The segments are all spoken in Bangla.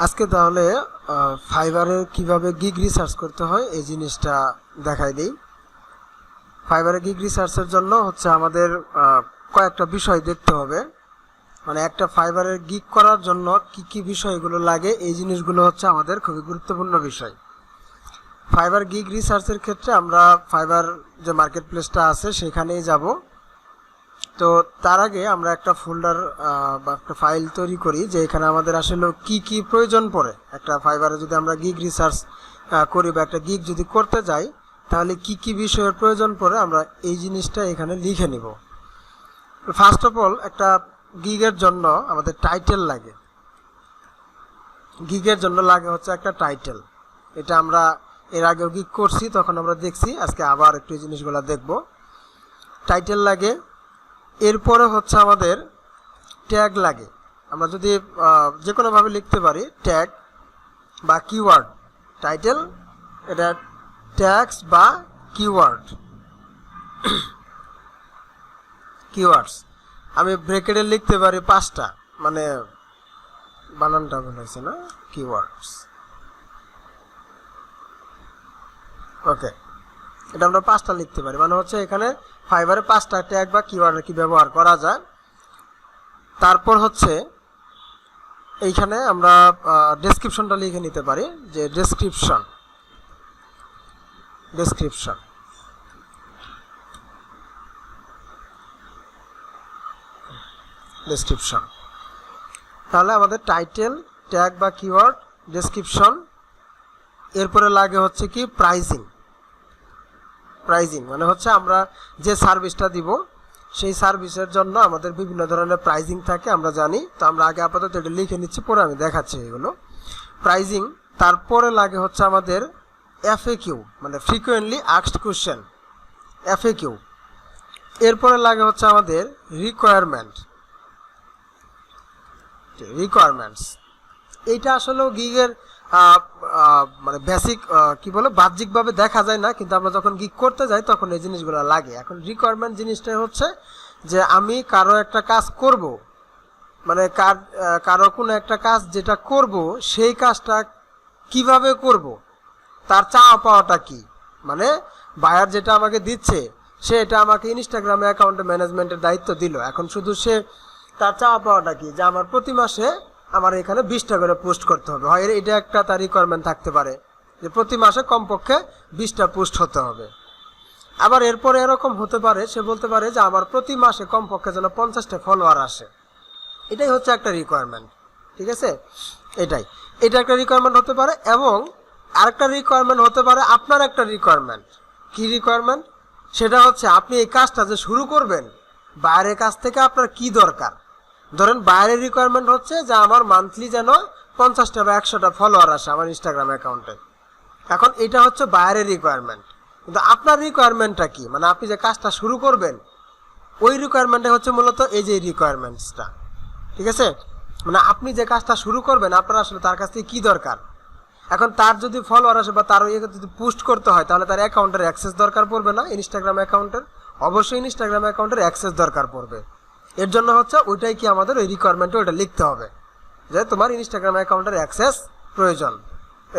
আজকে তাহলে ফাইবারে কিভাবে গিগ রিসার্চ করতে হয় এই জিনিসটা দেখাই দিই। ফাইবারে গিগ রিসার্চের জন্য হচ্ছে আমাদের কয়েকটা বিষয় দেখতে হবে। মানে একটা ফাইবারের গিগ করার জন্য কি কি বিষয়গুলো লাগে এই জিনিসগুলো হচ্ছে আমাদের খুবই গুরুত্বপূর্ণ বিষয়। ফাইবার গিগ রিসার্চের ক্ষেত্রে আমরা ফাইবার যে মার্কেট প্লেসটা আছে সেখানেই যাব। তো তার আগে আমরা একটা ফোল্ডার বা একটা ফাইল তৈরি করি যে এখানে আমাদের আসলে কি কি প্রয়োজন পড়ে। একটা ফাইবারে যদি আমরা গিগ রিসার্চ করি বা একটা গিগ যদি করতে যাই তাহলে কি কি বিষয়ের প্রয়োজন পড়ে আমরা এই জিনিসটা এখানে লিখে নিব। ফার্স্ট অফ অল একটা গিগের জন্য আমাদের টাইটেল লাগে। গিগের জন্য লাগে হচ্ছে একটা টাইটেল। এটা আমরা এর আগেও গিগ করছি, তখন আমরা দেখছি, আজকে আবার একটু এই জিনিসগুলো দেখব। টাইটেল লাগে, এরপরে হচ্ছে আমাদের ট্যাগ লাগে। আমরা যদি যে কোনোভাবে লিখতে পারি ট্যাগ বা কিওয়ার্ড। টাইটেল এটা ট্যাগস বা কিওয়ার্ড। কিওয়ার্ডস আমি ব্রেকেটে লিখতে পারি 5টা, মানে বানানটা ভুল হয়েছে না, কিওয়ার্ডস। ওকে, এটা আমরা 5টা লিখতে পারি, মানে হচ্ছে এখানে ফাইবারে 5টা ট্যাগ বা কিওয়ার্ড কি ব্যবহার করা যায়। তারপর হচ্ছে এইখানে আমরা ডেসক্রিপশনটা লিখে নিতে পারি যে ডেসক্রিপশন। ডেসক্রিপশন ডেসক্রিপশন তাহলে আমাদের টাইটেল, ট্যাগ বা কিওয়ার্ড, ডেসক্রিপশন। এরপরে লাগে হচ্ছে কি প্রাইজিং। প্রাইজিং মানে হচ্ছে আমরা যে সার্ভিসটা দিব সেই সার্ভিসের জন্য আমাদের বিভিন্ন ধরনের প্রাইজিং থাকে, আমরা জানি। তো আমরা আগে আপাতত এটা লিখে নিচ্ছি, পরে আমি দেখাচ্ছি এগুলো প্রাইজিং। তারপরে লাগে হচ্ছে আমাদের এফএকিউ, মানে ফ্রিকোয়েন্টলি আস্কড কোশ্চেন, এফএকিউ। এরপরে লাগে হচ্ছে আমাদের রিকোয়ারমেন্ট, রিকোয়ারমেন্টস। এইটা আসলেও গিগের মানে বেসিক কি বলে বাহ্যিকভাবে দেখা যায় না, কিন্তু আমরা যখন গিগ করতে যাই তখন এই জিনিসগুলো লাগে। এখন রিকোয়ারমেন্ট জিনিসটাই হচ্ছে যে আমি কারো একটা কাজ করব, মানে কারো কোনো একটা কাজ যেটা করব সেই কাজটা কিভাবে করব, তার চাওয়া পাওয়াটা কি। মানে বায়ার যেটা আমাকে দিচ্ছে সে এটা আমাকে ইনস্টাগ্রামে অ্যাকাউন্টে ম্যানেজমেন্টের দায়িত্ব দিল। এখন শুধু সে তার চাওয়া পাওয়াটা কি, যে আমার প্রতি মাসে আমার এখানে 20টা করে পোস্ট করতে হবে। হয় এটা একটা তার রিকোয়ারমেন্ট থাকতে পারে যে প্রতি মাসে কমপক্ষে 20টা পোস্ট হতে হবে। আবার এরপরে এরকম হতে পারে সে বলতে পারে যে আমার প্রতি মাসে কমপক্ষে যেন 50টা ফলোয়ার আসে। এটাই হচ্ছে একটা রিকোয়ারমেন্ট, ঠিক আছে? এটা একটা রিকোয়ারমেন্ট হতে পারে। এবং আরেকটা রিকোয়ারমেন্ট হতে পারে আপনার একটা রিকোয়ারমেন্ট। কি রিকোয়ারমেন্ট? সেটা হচ্ছে আপনি এই কাজটা যে শুরু করবেন, বাইরের কাছ থেকে আপনার কি দরকার। ধরেন বাইরের রিকোয়ারমেন্ট হচ্ছে যে আমার মান্থলি যেন 50টা বা 100টা ফলোয়ার আসে আমার ইনস্টাগ্রাম অ্যাকাউন্টে। এখন এটা হচ্ছে বাইরের রিকোয়ারমেন্ট, কিন্তু আপনার রিকোয়ারমেন্টটা কি, মানে আপনি যে কাজটা শুরু করবেন ওই রিকোয়ারমেন্টটা হচ্ছে মূলত এই যে রিকোয়ারমেন্টসটা, ঠিক আছে? মানে আপনি যে কাজটা শুরু করবেন আপনার আসলে তার কাছ থেকে কী দরকার। এখন তার যদি ফলোয়ার আসে বা তার যদি পোস্ট করতে হয় তাহলে তার অ্যাকাউন্টের অ্যাক্সেস দরকার পড়বে না, ইনস্টাগ্রাম অ্যাকাউন্টের। অবশ্যই ইনস্টাগ্রাম অ্যাকাউন্টের অ্যাক্সেস দরকার পড়বে। এর জন্য হচ্ছে ওইটাই কি আমাদের ওই রিকোয়ারমেন্টে ওইটা লিখতে হবে যে তোমার ইনস্টাগ্রাম অ্যাকাউন্টের অ্যাক্সেস প্রয়োজন,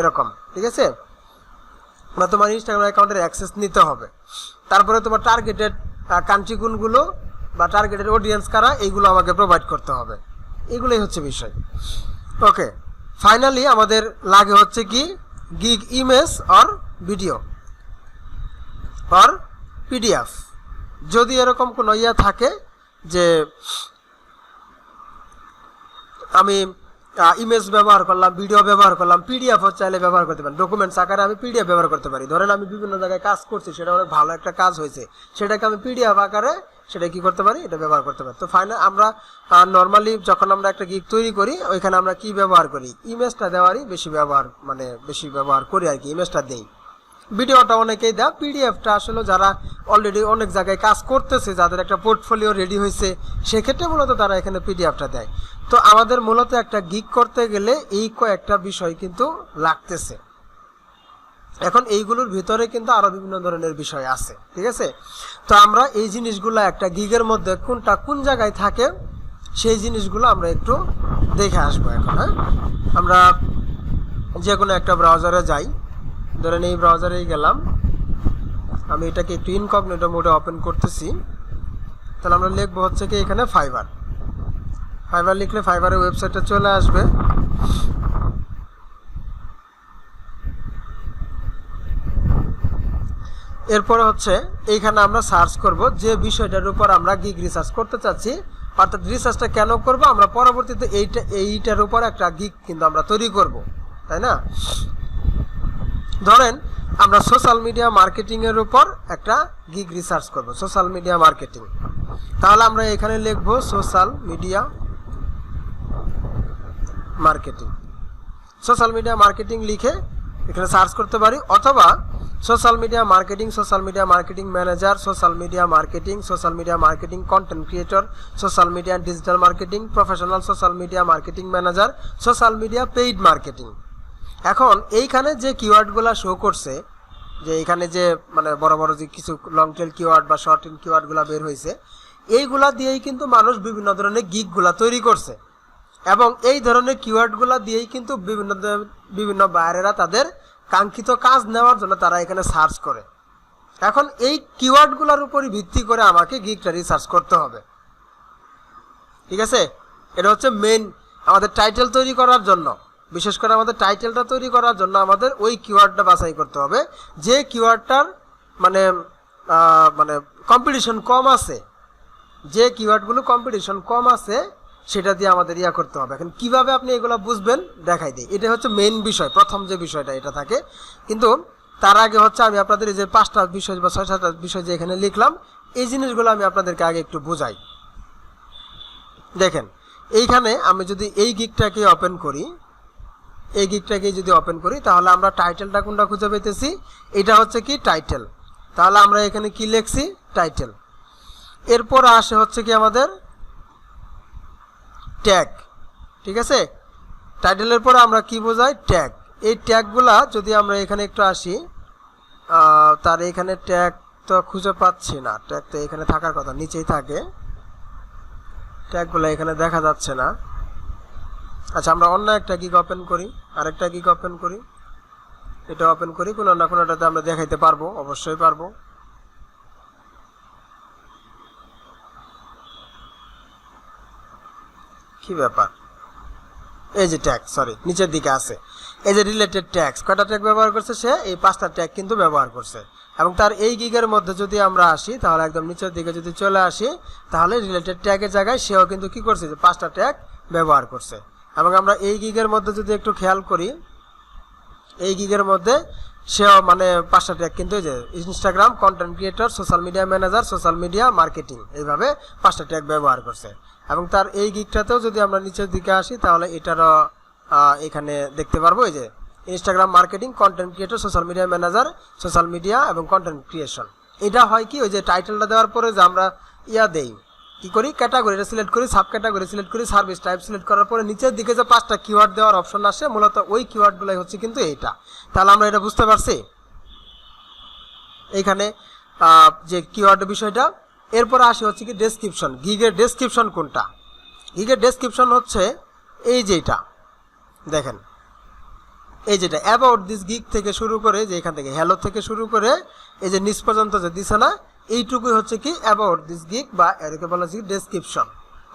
এরকম, ঠিক আছে? বা তোমার ইনস্টাগ্রাম অ্যাকাউন্টের অ্যাক্সেস নিতে হবে। তারপরে তোমার টার্গেটেড কান্ট্রি কোনগুলো বা টার্গেটেড অডিয়েন্স কারা, এইগুলো আমাকে প্রোভাইড করতে হবে। এগুলোই হচ্ছে বিষয়। ওকে, ফাইনালি আমাদের লাগে হচ্ছে কি gig image or video or PDF. যদি এরকম কোনো থাকে যে আমি ইমেজ ব্যবহার করলাম, ভিডিও ব্যবহার করলাম, পিডিএফও চাইলে ব্যবহার করতে পারি। ডকুমেন্টস আকারে আমি পিডিএফ ব্যবহার করতে পারি। ধরেন আমি বিভিন্ন জায়গায় কাজ করছি, সেটা অনেক ভালো একটা কাজ হয়েছে, সেটাকে আমি পিডিএফ আকারে সেটা কি করতে পারি, এটা ব্যবহার করতে পারি। তো ফাইনাল আমরা নর্মালি যখন আমরা একটা গিগ তৈরি করি ওইখানে আমরা কি ব্যবহার করি, ইমেজটা দেওয়ারই বেশি ব্যবহার করি আর কি, ইমেজটা দেই। ভিডিওটা অনেকেই দেয়, পিডিএফটা আসলে যারা অলরেডি অনেক জায়গায় কাজ করতেছে, যাদের একটা পোর্টফোলিও রেডি হয়েছে, সেক্ষেত্রে মূলত তারা এখানে পিডিএফটা দেয়। তো আমাদের মূলত একটা গিগ করতে গেলে এই কয়েকটা বিষয় কিন্তু লাগতেছে। এখন এইগুলোর ভিতরে কিন্তু আরো বিভিন্ন ধরনের বিষয় আছে, ঠিক আছে? তো আমরা এই জিনিসগুলো একটা গিগের মধ্যে কোনটা কোন জায়গায় থাকে সেই জিনিসগুলো আমরা একটু দেখে আসবো এখন। হ্যাঁ, আমরা যে কোনো একটা ব্রাউজারে যাই, ধরেন এই ব্রাউজারেই গেলাম, আমি এটাকে একটু ইনকগনিটো মোডে ওপেন করতেছি। তাহলে আমরা লিখবো হচ্ছে কি এখানে ফাইবার। ফাইবার লিখলে ফাইবারের ওয়েবসাইটটা চলে আসবে। এরপরে হচ্ছে এইখানে আমরা সার্চ করব যে বিষয়টার উপর আমরা গিগ রিসার্চ করতে চাচ্ছি, অর্থাৎ রিসার্চটা কেন করব, আমরা পরবর্তীতে এইটার উপর একটা গিগ কিন্তু আমরা তৈরি করব, তাই না? ধরেন আমরা সোশ্যাল মিডিয়া মার্কেটিংয়ের উপর একটা গিগ রিসার্চ করব, সোশ্যাল মিডিয়া মার্কেটিং। তাহলে আমরা এখানে লিখব social media marketing. Social media marketing লিখে এখানে সার্চ করতে পারি, অথবা social media marketing manager, social media marketing content creator, social media digital marketing professional, social media marketing manager, social media paid marketing. এখন এইখানে যে কিওয়ার্ডগুলো শো করছে, যে এখানে যে মানে বড় বড় যে কিছু লং টেল কিওয়ার্ড বা শর্ট টেল কিওয়ার্ডগুলো বের হয়েছে, এইগুলা দিয়েই কিন্তু মানুষ বিভিন্ন ধরনের গিগগুলা তৈরি করছে, এবং এই ধরনের কিওয়ার্ডগুলো দিয়েই কিন্তু বিভিন্ন বায়ারেরা তাদের কাঙ্ক্ষিত কাজ নেওয়ার জন্য তারা এখানে সার্চ করে। এখন এই কিওয়ার্ডগুলোর উপরই ভিত্তি করে আমাকে গিগটা রিসার্চ করতে হবে, ঠিক আছে? এটা হচ্ছে মেইন আমাদের টাইটেল তৈরি করার জন্য, বিশেষ করে আমাদের টাইটেলটা তৈরি করার জন্য আমাদের ওই কিওয়ার্ডটা বাছাই করতে হবে যে কিওয়ার্ডটার মানে মানে কম্পিটিশন কম আছে, যে কিওয়ার্ডগুলো কম্পিটিশন কম আছে সেটা দিয়ে আমাদের করতে হবে। এখন কিভাবে আপনি এগুলো বুঝবেন দেখাই দিই। এটা হচ্ছে মেইন বিষয়, প্রথম যে বিষয়টা এটা থাকে। কিন্তু তার আগে হচ্ছে আমি আপনাদের এই যে 5টা বিষয় বা 6-7টা বিষয় যে এখানে লিখলাম, এই জিনিসগুলো আমি আপনাদেরকে আগে একটু বুঝাই। দেখেন এইখানে আমি যদি এই গিগটাকে ওপেন করি, তাহলে আমরা টাইটেলটা কোনটা খুঁজে পেতেছি, এটা হচ্ছে কি টাইটেল। তাহলে আমরা এখানে কি লিখছি, টাইটেল। এরপর আসে হচ্ছে কি আমাদের ট্যাগ, ঠিক আছে? টাইটেলের পরে আমরা কি বোঝাই, ট্যাগ। এই ট্যাগগুলা যদি আমরা এখানে একটু আসি, তার এখানে ট্যাগ তো খুঁজে পাচ্ছি না, ট্যাগ তো এখানে থাকার কথা, নিচেই থাকে, ট্যাগগুলো এখানে দেখা যাচ্ছে না। আচ্ছা, আমরা অন্য একটা গিগ ওপেন করি, আরেকটা গিগ ওপেন করি, এটা ওপেন করি, কোনো না কোনোটাতে আমরা দেখাইতে পারবো, অবশ্যই পারবো। কি ব্যাপার, এই যে ট্যাগ, সরি নিচের দিকে আছে, এই যে রিলেটেড ট্যাগস, কয়টা ট্যাগ ব্যবহার করছে সে, এই 5টা ট্যাগ কিন্তু ব্যবহার করছে। এবং তার এই গিগের মধ্যে যদি আমরা আসি, তাহলে একদম নিচের দিকে যদি চলে আসি, তাহলে রিলেটেড ট্যাগের জায়গায় সেও কিন্তু কি করছে, যে 5টা ট্যাগ ব্যবহার করছে। এবং আমরা এই গিগের মধ্যে যদি একটু খেয়াল করি, এই গিগের মধ্যে সেও মানে 5টা ট্যাগ কিন্তু এই যে Instagram content creator, social media manager, social media marketing, এইভাবে 5টা ট্যাগ ব্যবহার করছে। এবং তার এই গিগটাতেও যদি আমরা নিচের দিকে আসি, তাহলে এটারও এখানে দেখতে পারবো, এই যে Instagram marketing content creator, social media manager, social media এবং কন্টেন্ট ক্রিয়েশন। এটা হয় কি, ওই যে টাইটেলটা দেওয়ার পরে যে আমরা দেই, কি করি, ক্যাটাগরিটা সিলেক্ট করি, সাব ক্যাটাগরি সিলেক্ট করি, সার্ভিস টাইপ সিলেক্ট করার পরে নিচের দিকে যে 5টা কিওয়ার্ড দেওয়ার অপশন আসে, মূলত ওই কিওয়ার্ডগুলোই হচ্ছে কিন্তু এইটা। তাহলে আমরা এটা বুঝতে পারছি এইখানে যে কিওয়ার্ডের বিষয়টা। এরপরে আসি হচ্ছে কি ডেসক্রিপশন। গিগের ডেসক্রিপশন কোনটা? গিগের ডেসক্রিপশন হচ্ছে এই যেটা দেখেন, এই যেটা অ্যাবাউট দিস গিগ থেকে শুরু করে, যে এখান থেকে হ্যালো থেকে শুরু করে এই যে নিচ পর্যন্ত যে দিছে না, এইটুকুই হচ্ছে কি অ্যাবাউট দিস গিগ, বা এটাকে বলা হচ্ছে ডেসক্রিপশন।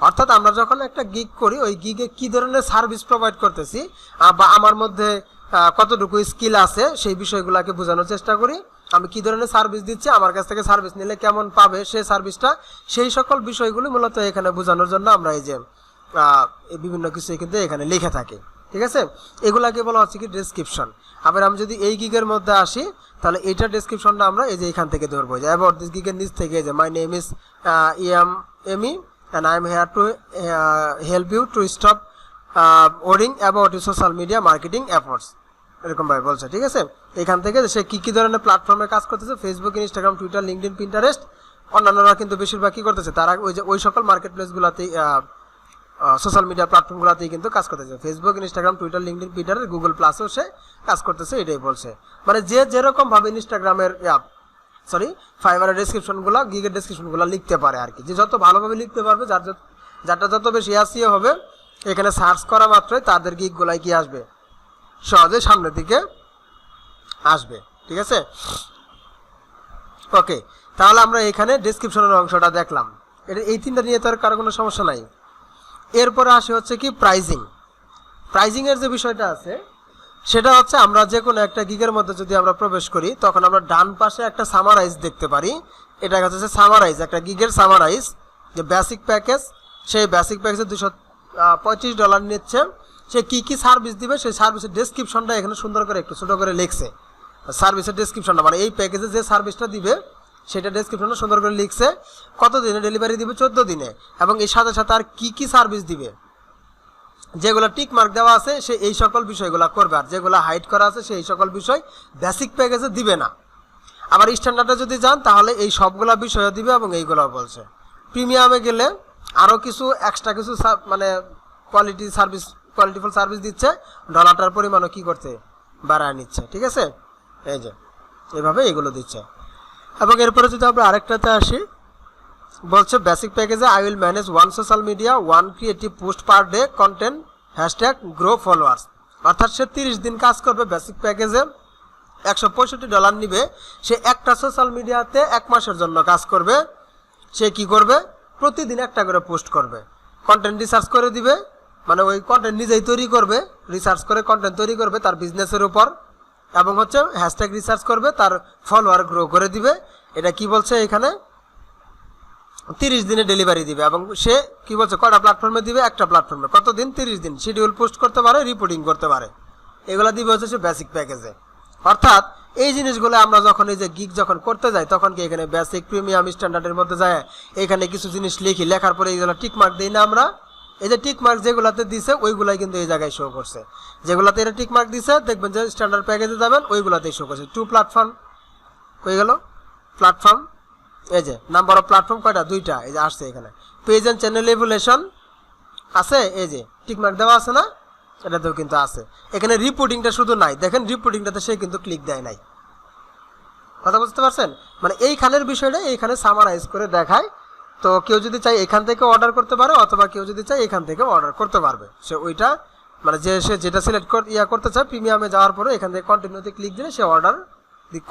অর্থাৎ আমরা যখন একটা গিগ করি, ওই গিগে কি ধরনের সার্ভিস প্রোভাইড করতেছি বা আমার মধ্যে কতটুকু স্কিল আছে, সেই বিষয়গুলোকে বোঝানোর চেষ্টা করি। আমি কি ধরনের সার্ভিস দিচ্ছি, আমার কাছ থেকে সার্ভিস নিলে কেমন পাবে সেই সার্ভিসটা, সেই সকল বিষয়গুলি মূলত এখানে বোঝানোর জন্য আমরা এই যে বিভিন্ন কিছু কিন্তু এখানে লিখে থাকি, ঠিক আছে? এগুলাকে বলা হচ্ছে কি ডেসক্রিপশন। আবার আমি যদি এই গিগের মধ্যে আসি, তাহলে এইটার ডেসক্রিপশনটা আমরা এই যে এখান থেকে ধরবো, যে অ্যাবাউট দিস গিগের নিচ থেকে, যে my name is Amy and I am here to help you to stop worrying about your social media marketing efforts, এরকম ভাবে বলছে, ঠিক আছে? এখান থেকে সে কি কি ধরনের প্ল্যাটফর্মে কাজ করতেছে, Facebook, Instagram, Twitter, LinkedIn, Pinterest, অন্যান্যরা কিন্তু বেশিরভাগ কি করতেছে, তারা ওই সকল মার্কেট প্লেসগুলোতেই, সোশ্যাল মিডিয়া প্ল্যাটফর্মগুলোতেই কিন্তু কাজ করতেছে। Facebook, Instagram, Twitter, LinkedIn, Pinterest, Google প্লাসও সে কাজ করতেছে, এটাই বলছে। মানে যে যেরকম ভাবে ইনস্টাগ্রামের ফাইবারের ডেসক্রিপশনগুলো, গিগের ডেসক্রিপশনগুলো লিখতে পারে আর কি, যে যত ভালোভাবে লিখতে পারবে, যার যাটা যত বেশি এসইও হবে এখানে সার্চ করা মাত্রই তাদের গিগগুলাই কি আসবে, সহজে সামনের দিকে আসবে। ঠিক আছে, ওকে। তাহলে আমরা এখানে ডেসক্রিপশনের অংশটা দেখলাম, এটা এই তিনটা নিয়ে তো আর কারো কোনো সমস্যা নাই। এরপরে আসে হচ্ছে কি প্রাইজিং। প্রাইজিংয়ের যে বিষয়টা আছে সেটা হচ্ছে আমরা যে কোনো একটা গিগের মধ্যে যদি আমরা প্রবেশ করি তখন আমরা ডান পাশে একটা সামারাইজ দেখতে পারি। এটা হচ্ছে সামারাইজ, একটা গিগের সামারাইজ, যে বেসিক প্যাকেজ, সেই বেসিক প্যাকেজে $235 নিচ্ছে। সে কী কী সার্ভিস দিবে সেই সার্ভিসের ডেসক্রিপশনটা এখানে সুন্দর করে একটু ছোটো করে লিখছে। সার্ভিসের ডেসক্রিপশনটা মানে এই প্যাকেজে যে সার্ভিসটা দিবে সেটা ডেসক্রিপশনটা সুন্দর করে লিখছে। কত দিনে ডেলিভারি দিবে? 14 দিনে। এবং এর সাথে সাথে আর কী কী সার্ভিস দিবে, যেগুলো টিক মার্ক দেওয়া আছে সে এই সকল বিষয়গুলো করবে, আর যেগুলো হাইড করা আছে সেই সকল বিষয় বেসিক প্যাকেজে দিবে না। আবার স্ট্যান্ডার্ডে যদি যান তাহলে এই সবগুলা বিষয় দিবে এবং এইগুলো বলছে। প্রিমিয়ামে গেলে আরও কিছু এক্সট্রা কিছু মানে কোয়ালিটিফুল সার্ভিস দিচ্ছে, ডলারটার পরিমাণও কী করতে বাড়ায় নিচ্ছে। ঠিক আছে, এই যে এভাবে এগুলো দিচ্ছে। এবং এরপরে যদি আমরা আরেকটাতে আসি, বলছে বেসিক প্যাকেজে I will manage 1 social media 1 creative post per day content #grow followers. অর্থাৎ সে 30 দিন কাজ করবে, বেসিক প্যাকেজে $165 নিবে। সে একটা সোশ্যাল মিডিয়াতে 1 মাসের জন্য কাজ করবে। সে কি করবে? প্রতিদিন একটা করে পোস্ট করবে, কন্টেন্ট রিসার্চ করে দিবে, মানে ওই কন্টেন্ট নিজেই তৈরি করবে, রিসার্চ করে কন্টেন্ট তৈরি করবে তার বিজনেসের উপর, এবং হচ্ছে হ্যাশট্যাগ রিসার্চ করবে, তার ফলোয়ার গ্রো করে দিবে। এটা কি বলছে এখানে? 30 দিনে ডেলিভারি দিবে। এবং সে কি বলছে কয়টা প্ল্যাটফর্মে দিবে? একটা প্ল্যাটফর্মে। কতদিন? 30 দিন। শিডিউল পোস্ট করতে পারে, রিপোর্টিং করতে পারে, এগুলো দিবে হচ্ছে সে বেসিক প্যাকেজে। অর্থাৎ এই জিনিসগুলো আমরা যখন এই যে গিগ যখন করতে যাই তখন কি এখানে বেসিক, প্রিমিয়াম, স্ট্যান্ডার্ডের মধ্যে যায় এখানে কিছু জিনিস লিখি, লেখার পরে এইগুলো টিক মার্ক দিই না আমরা? এই যে টিক মার্ক যেগুলোতে দিছে ওইগুলাই কিন্তু এই জায়গায় শো করছে। যেগুলোতে এটা টিক মার্ক দিছে দেখবেন যে স্ট্যান্ডার্ড প্যাকেজে যাবেন ওইগুলোতেই শো করছে। 2 প্ল্যাটফর্ম হয়ে গেল, প্ল্যাটফর্ম, এই যে নাম্বার অফ প্ল্যাটফর্ম কয়টা? 2টা, এই যে আসছে এখানে। পেজ অ্যান্ড চ্যানেল এভুলেশন আছে, এই যে টিক মার্ক দেওয়া আছে না, এটাতেও কিন্তু আছে। এখানে রিপোর্টিংটা শুধু নাই, দেখেন রিপোর্টিংটাতে সে কিন্তু ক্লিক দেয় নাই। কথা বুঝতে পারছেন? মানে এইখানের বিষয়টা এইখানে সামারাইজ করে দেখায়। তো কেউ যদি চাই এখান থেকে অর্ডার করতে পারে, অথবা কেউ যদি চাই এখান থেকে অর্ডার করতে পারবে। সে ওইটা মানে যে সে যেটা সিলেক্ট করতে চায় প্রিমিয়ামে যাওয়ার পরে এখান থেকে কন্টিনিউতে ক্লিক দিলে সে অর্ডার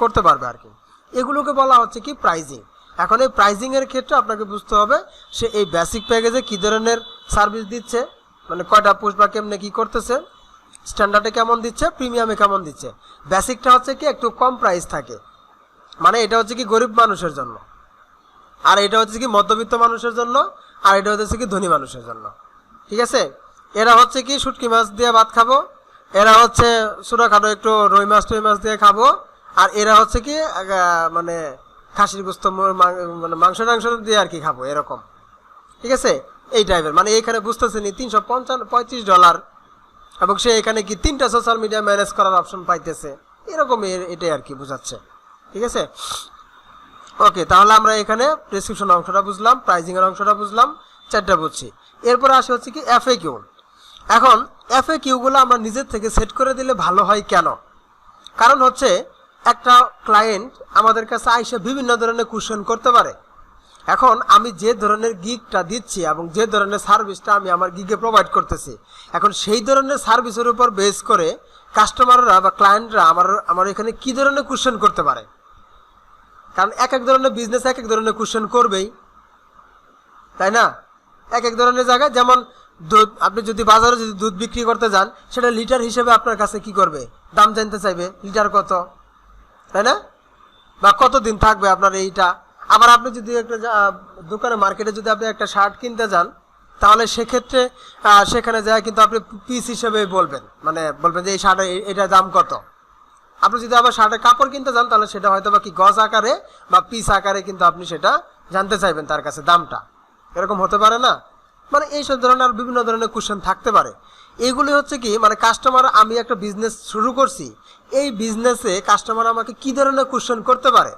করতে পারবে আর কি। এগুলোকে বলা হচ্ছে কি প্রাইজিং। এখন এই প্রাইজিংয়ের ক্ষেত্রে আপনাকে বুঝতে হবে সে এই বেসিক প্যাকেজে কী ধরনের সার্ভিস দিচ্ছে, মানে কয়টা পোস্ট বা কেমনে কী করতেছে, স্ট্যান্ডার্ডে কেমন দিচ্ছে, প্রিমিয়ামে কেমন দিচ্ছে। বেসিকটা হচ্ছে কি একটু কম প্রাইস থাকে, মানে এটা হচ্ছে কি গরিব মানুষের জন্য, আর এটা হচ্ছে কি মধ্যবিত্ত মানুষের জন্য, আর এটা হচ্ছে কি ধনী মানুষের জন্য। ঠিক আছে, এরা হচ্ছে কি শুটকি মাছ দিয়ে ভাত খাবো, এরা হচ্ছে ছোটোখাটো একটু রুই মাছ টুই মাছ দিয়ে খাবো, আর এরা হচ্ছে কি মানে খাসির গোস্ত মানে মাংস টাংস দিয়ে আর কি খাবো, এরকম। ঠিক আছে, এই টাইপের। মানে এখানে বুঝতেছে নি $335, এবং সে এখানে কি 3টা সোশ্যাল মিডিয়া ম্যানেজ করার অপশন পাইতেছে, এরকম এটাই আর কি বোঝাচ্ছে। ঠিক আছে, ওকে। তাহলে আমরা এখানে প্রেসক্রিপশন অংশটা বুঝলাম, প্রাইজিংয়ের অংশটা বুঝলাম, 4টা বুঝছি। এরপরে আসে হচ্ছে কি FAQ। এখন FAQগুলো আমরা নিজের থেকে সেট করে দিলে ভালো হয়। কেন? কারণ হচ্ছে একটা ক্লায়েন্ট আমাদের কাছে আইসে বিভিন্ন ধরনের কোশ্চেন করতে পারে। এখন আমি যে ধরনের গিগটা দিচ্ছি এবং যে ধরনের সার্ভিসটা আমি আমার গিগে প্রোভাইড করতেছি, এখন সেই ধরনের সার্ভিসের উপর বেস করে কাস্টমাররা বা ক্লায়েন্টরা আমার এখানে কী ধরনের কোশ্চেন করতে পারে। কারণ এক এক ধরনের বিজনেস এক এক ধরনের কোশ্চেন করবেই, তাই না? এক এক ধরনের জায়গায়, যেমন দুধ, আপনি যদি বাজারে যদি দুধ বিক্রি করতে যান সেটা লিটার হিসেবে আপনার কাছে কি করবে, দাম জানতে চাইবে, লিটার কত, তাই না? বা কতদিন থাকবে আপনার এইটা। আবার আপনি যদি একটা দোকানে মার্কেটে যদি আপনি একটা শার্ট কিনতে যান তাহলে সেক্ষেত্রে সেখানে যায় কিন্তু আপনি পিস হিসেবে বলবেন, মানে বলবেন যে এই শার্টের এটার দাম কত। আপনি যদি আবার শার্টের কাপড় কিনতে যান তাহলে সেটা হয়তো বা কি গজ আকারে বা পিস আকারে কিন্তু আপনি সেটা জানতে চাইবেন তার কাছে দামটা, এরকম হতে পারে না? মানে এইসব ধরনের বিভিন্ন ধরনের কোশ্চেন থাকতে পারে। এইগুলি হচ্ছে কি মানে কাস্টমার, আমি একটা বিজনেস শুরু করছি, এই বিজনেসে কাস্টমার আমাকে কি ধরনের কোশ্চেন করতে পারে।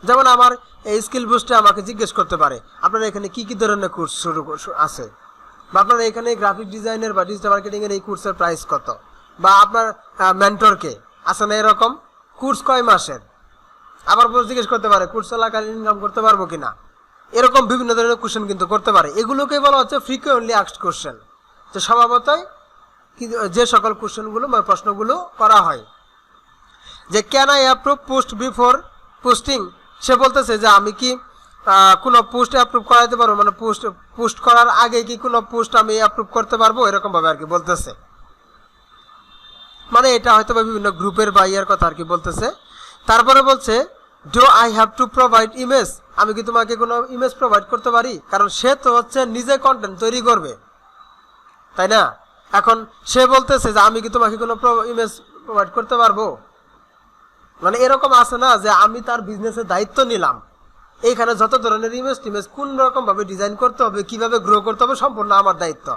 যেমন আমার এই স্কিল বুস্টে আমাকে জিজ্ঞেস করতে পারে আপনার এখানে কি কি ধরনের কোর্স শুরু আছে, বা আপনার এখানে গ্রাফিক ডিজাইনের বা ডিজিটাল মার্কেটিংয়ের এই কোর্সের প্রাইস কত, বা আপনার মেন্টরকে আছে না এরকম কোর্স কয় মাসের। আবার জিজ্ঞেস করতে পারে কোর্স চলাকালীন ইনকাম করতে পারবো কিনা। এরকম বিভিন্ন ধরনের কোশ্চেন কিন্তু করতে পারে। এগুলোকে বলা হচ্ছে ফ্রিকুয়েন্টলি আস্কড কোশ্চেন, যে স্বভাবতই যে সকল কোশ্চেনগুলো বা প্রশ্নগুলো করা হয়। যে can I approve post before posting, সে বলতেছে যে আমি কি কোনো পোস্ট অ্যাপ্রুভ করাইতে পারবো, মানে পোস্ট করার আগে কি কোনো পোস্ট আমি অ্যাপ্রুভ করতে পারবো, এরকম ভাবে আর কি বলতেছে। মানে এটা হয়তো বা বিভিন্ন গ্রুপের বা ইয়ার কথা আর কি বলতেছে। তারপরে বলছে do I have to provide image, আমি কি তোমাকে কোনো ইমেজ প্রোভাইড করতে পারি, কারণ সে তো হচ্ছে নিজে কন্টেন্ট তৈরি করবে, তাই না? এখন সে বলতেছে যে আমি কি তোমাকে কোনো ইমেজ প্রোভাইড করতে পারবো, মানে এরকম আছে না যে আমি তার বিজনেসের দায়িত্ব নিলাম, এইখানে যত ধরনের ইমেজ টিমেজ কোন রকম ভাবে ডিজাইন করতে হবে, কিভাবে গ্রো করতে হবে, সম্পূর্ণ আমার দায়িত্ব,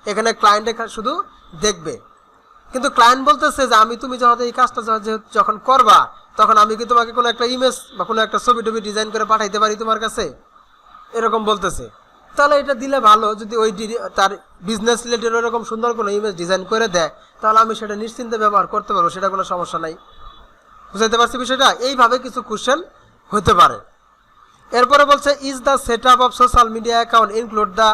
এখানে ক্লায়েন্টে শুধু দেখবে। কিন্তু ক্লায়েন্ট বলতেছে যে আমি তুমি যখন এই কাজটা যখন করবা, তখন আমি কি তোমাকে কোনো একটা ইমেজ বা কোনো একটা ছবি টবি ডিজাইন করে পাঠাইতে পারি তোমার কাছে, এরকম বলতেছে। তাহলে এটা দিলে ভালো, যদি ওই তার বিজনেস রিলেটেড ওরকম সুন্দর কোনো ইমেজ ডিজাইন করে দেয়, তাহলে আমি সেটা নিশ্চিন্তে ব্যবহার করতে পারবো, সেটা কোনো সমস্যা নাই। বুঝাইতে পারছি বিষয়টা? এইভাবে কিছু কোশ্চেন হতে পারে। এরপরে বলছে is the set up of social media account include the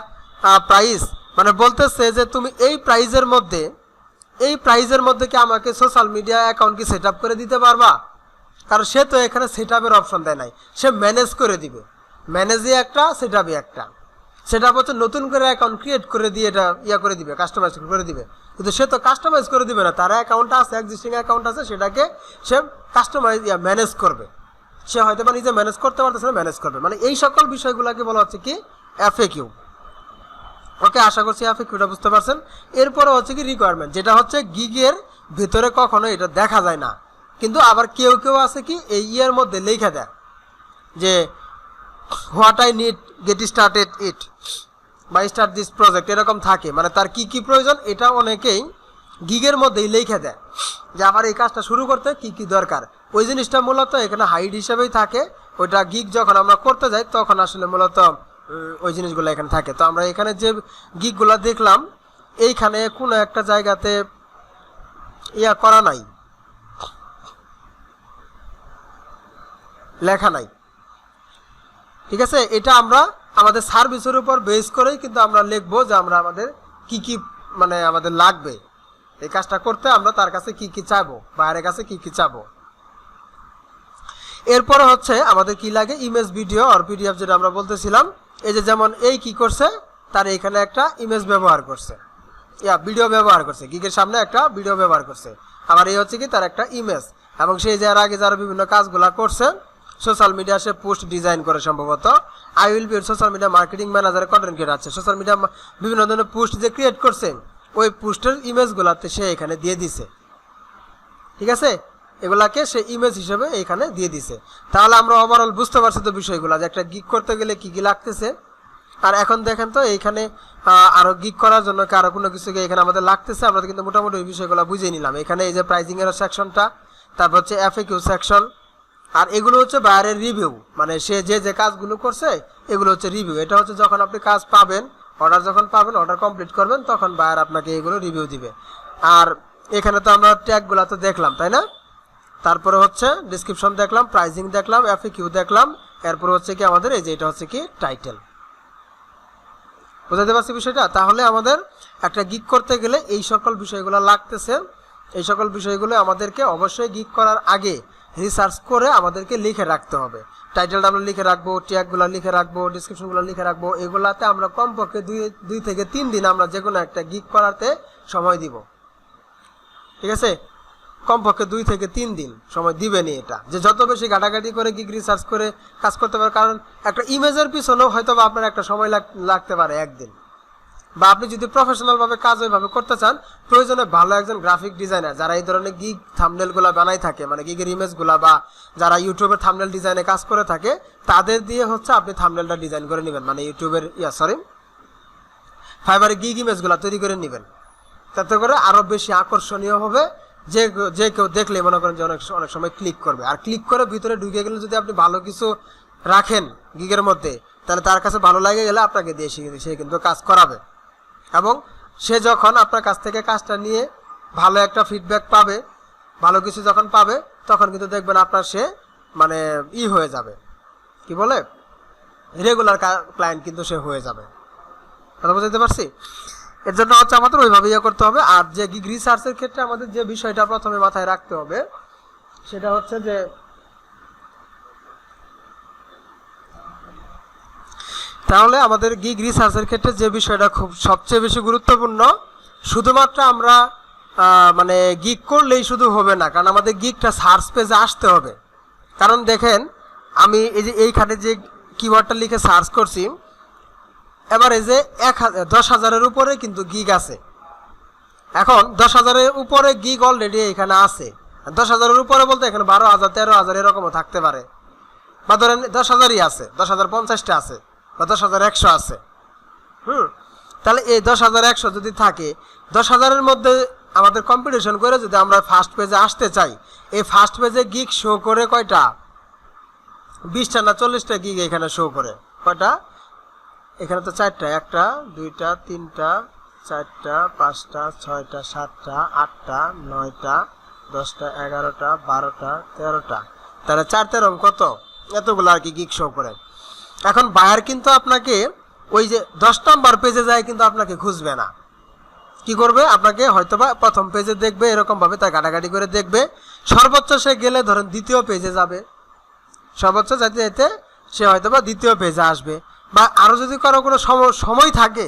price, মানে বলতেছে যে তুমি এই প্রাইজের মধ্যে কি আমাকে সোশ্যাল মিডিয়া অ্যাকাউন্ট কি সেট আপ করে দিতে পারবা, কারণ সে তো এখানে সেট আপের অপশন দেয় নাই, সে ম্যানেজ করে দিবে। ম্যানেজে একটা, সেট আপে একটা। সেট আপ হচ্ছে নতুন করে অ্যাকাউন্ট ক্রিয়েট করে দিয়ে এটা করে দিবে, কাস্টমাইজ করে দিবে, কিন্তু সে তো কাস্টমাইজ করে দিবে না, তার অ্যাকাউন্টটা আছে, এক্সিস্টিং অ্যাকাউন্ট আছে, সেটাকে সে কাস্টমাইজ ম্যানেজ করবে। সে হয়তো বা নিজে ম্যানেজ করতে পারতেছে না, ম্যানেজ করবে, মানে এই সকল বিষয়গুলোকে বলা হচ্ছে কি এফএকিউ। ওকে, আশা করছি এফএকিউটা বুঝতে পারছেন। এরপরে হচ্ছে কি রিকোয়ারমেন্ট, যেটা হচ্ছে গিগের ভিতরে কখনো এটা দেখা যায় না, কিন্তু আবার কেউ কেউ আছে কি এই ইয়ের মধ্যে লেখা দেয় যে what I need get started it বা স্টার্ট দিস প্রজেক্ট, এরকম থাকে, মানে তার কি কি প্রয়োজন এটা অনেকেই গিগের মধ্যেই লেখা দেয় যে আমার এই কাজটা শুরু করতে কি কি দরকার। ওই জিনিসটা মূলত এখানে হাইড হিসেবেই থাকে, ওইটা গিগ যখন আমরা করতে যাই তখন আসলে মূলত ওই জিনিসগুলো এখানে থাকে। তো আমরা এখানে যে গিগগুলো দেখলাম, এইখানে কোনো একটা জায়গাতে করা নাই, লেখা নাই, ঠিক আছে? এটা আমরা আমাদের সার্ভিসের উপর বেস করেই কিন্তু আমরা লিখবো যে আমরা আমাদের কি কি মানে আমাদের লাগবে এই কাজটা করতে, আমরা তার কাছে কি কি চাবো, বাইরের কাছে কি কি চাবো। এরপরে হচ্ছে আমাদের কি লাগে, ইমেজ, ভিডিও আর পিডিএফ, যেটা আমরা বলতেছিলাম। এই যে যেমন এই কি করছে, তার এখানে একটা ইমেজ ব্যবহার করছে, ভিডিও ব্যবহার করছে, গিগের সামনে একটা ভিডিও ব্যবহার করছে, আবার এই হচ্ছে কি তার একটা ইমেজ। এবং সেই যার আগে যারা বিভিন্ন কাজগুলা করছে, সোশ্যাল মিডিয়া সে পোস্ট ডিজাইন করে সম্ভবত, I will B social media marketing manager content creator আছে, সোশ্যাল মিডিয়া বিভিন্ন ধরনের পোস্ট যে ক্রিয়েট করছে, ওই পোস্টের ইমেজগুলাতে সে এখানে দিয়ে দিছে, ঠিক আছে? এগুলাকে সে ইমেজ হিসেবে এখানে দিয়ে দিছে। তাহলে আমরা ওভারঅল বুঝতে পারছি তো বিষয়গুলো, যে একটা গিগ করতে গেলে কি কি লাগতেছে। আর এখন দেখেন তো এইখানে আরো গিগ করার জন্য আরো কোনো কিছু এখানে আমাদের লাগতেছে, আমরা কিন্তু মোটামুটি ওই বিষয়গুলো বুঝিয়ে নিলাম। এখানে এই যে প্রাইজিং এর সেকশনটা, তারপর হচ্ছে এফএকিউ সেকশন, আর এগুলো হচ্ছে বাইরের রিভিউ, মানে সে যে যে কাজগুলো করছে এগুলো হচ্ছে রিভিউ। এটা হচ্ছে যখন আপনি কাজ পাবেন, অর্ডার যখন পাবেন, অর্ডার কমপ্লিট করবেন, তখন বায়ার আপনাকে এগুলো রিভিউ দিবে। আর এখানে তো আমরা ট্যাগগুলো তো দেখলাম, তাই না? তারপরে হচ্ছে ডেসক্রিপশন দেখলাম, প্রাইজিং দেখলাম, এফএকিউ দেখলাম, এরপর হচ্ছে কি আমাদের এই যে এটা হচ্ছে কি টাইটেল। বুঝাতে পারছি বিষয়টা? তাহলে আমাদের একটা গিগ করতে গেলে এই সকল বিষয়গুলো লাগতেছে। এই সকল বিষয়গুলো আমাদেরকে অবশ্যই গিগ করার আগে রিসার্চ করে আমাদেরকে লিখে রাখতে হবে। টাইটেলটা আমরা লিখে রাখবো, ট্যাগগুলো লিখে রাখবো, ডিসক্রিপশনগুলো লিখে রাখবো। এগুলাতে আমরা কমপক্ষে 2 থেকে 3 দিন আমরা যে কোনো একটা গিগ করাতে সময় দিব, ঠিক আছে? কমপক্ষে 2 থেকে 3 দিন সময় দিবেনি। এটা যে যত বেশি ঘাটাঘাটি করে গিগ রিসার্চ করে কাজ করতে পারে, কারণ একটা ইমেজের পিছনেও হয়তো বা আপনার একটা সময় লাগতে পারে একদিন, বা আপনি যদি প্রফেশনাল ভাবে কাজ ওইভাবে করতে চান, প্রয়োজনে ভালো একজন গ্রাফিক ডিজাইনার যারা এই ধরনের গিগ থাম্বনেলগুলো বানাই থাকে, মানে গিগের ইমেজগুলা, বা যারা ইউটিউবের থাম্বনেল ডিজাইনে কাজ করে থাকে, তাদের দিয়ে হচ্ছে আপনি থাম্বনেলটা ডিজাইন করে নেবেন, মানে ইউটিউবের ফাইবারে গিগ ইমেজগুলো তৈরি করে নেবেন। তাতে করে আরো বেশি আকর্ষণীয় হবে, যে কেউ দেখলে মনে করেন যে অনেক সময় ক্লিক করবে। আর ক্লিক করে ভিতরে ঢুকে গেলে যদি আপনি ভালো কিছু রাখেন গিগের মধ্যে, তাহলে তার কাছে ভালো লাগে গেলে আপনাকে দিয়ে সে কিন্তু কাজ করাবে। এবং সে যখন আপনার কাছ থেকে কাজটা নিয়ে ভালো একটা ফিডব্যাক পাবে, ভালো কিছু যখন পাবে, তখন কিন্তু দেখবেন আপনার সে মানে হয়ে যাবে, কি বলে রেগুলার ক্লায়েন্ট কিন্তু সে হয়ে যাবে। কথা বুঝতে পারছি? এর জন্য হচ্ছে আমাদের ওইভাবে ইয়ে করতে হবে। আর যে গিগ রিসার্চের ক্ষেত্রে আমাদের যে বিষয়টা প্রথমে মাথায় রাখতে হবে সেটা হচ্ছে যে তাহলে আমাদের গিগ রিসার্চের ক্ষেত্রে যে বিষয়টা খুব সবচেয়ে বেশি গুরুত্বপূর্ণ, শুধুমাত্র আমরা মানে গিগ করলেই শুধু হবে না, কারণ আমাদের গিগটা সার্চ পেজে আসতে হবে। কারণ দেখেন আমি এই যে এইখানে যে কিওয়ার্ডটা লিখে সার্চ করছি, এবার এই যে 10,000-এর উপরে কিন্তু গিগ আছে। এখন 10,000-এর উপরে গিগ অলরেডি এখানে আছে। 10,000-এর উপরে বলতে এখানে 12,000, 13,000 এরকমও থাকতে পারে, বা ধরেন 10,000-ই আছে, 10,050টা আছে, বা 10,100 আছে। তাহলে এই 10,100 যদি থাকে, 10,000-এর মধ্যে আমাদের কম্পিটিশন করে যদি আমরা ফার্স্ট পেজে আসতে চাই, এই ফার্স্ট পেজে গিগ শো করে কয়টা? 20টা না 40টা গিগ এখানে শো করে। কয়টা? এখানে তো 4টা, 1টা 2টা 3টা 4টা 5টা 6টা 7টা 8টা 9টা 10টা 11টা 12টা 13টা, তাহলে 4 13 কত? এতগুলো আর কি গিগ শো করে। এখন বায়ার কিন্তু আপনাকে ওই যে 10 নাম্বার পেজে যায় কিন্তু আপনাকে খুঁজবে না। কি করবে? আপনাকে হয়তোবা প্রথম পেজে দেখবে, এরকম ভাবে তার ঘাটাঘাটি করে দেখবে। সর্বোচ্চ সে গেলে ধরেন দ্বিতীয় পেজে যাবে, সর্বোচ্চ যাতে যেতে সে হয়তোবা দ্বিতীয় পেজে আসবে। বা আরও যদি কারো কোনো সময় থাকে,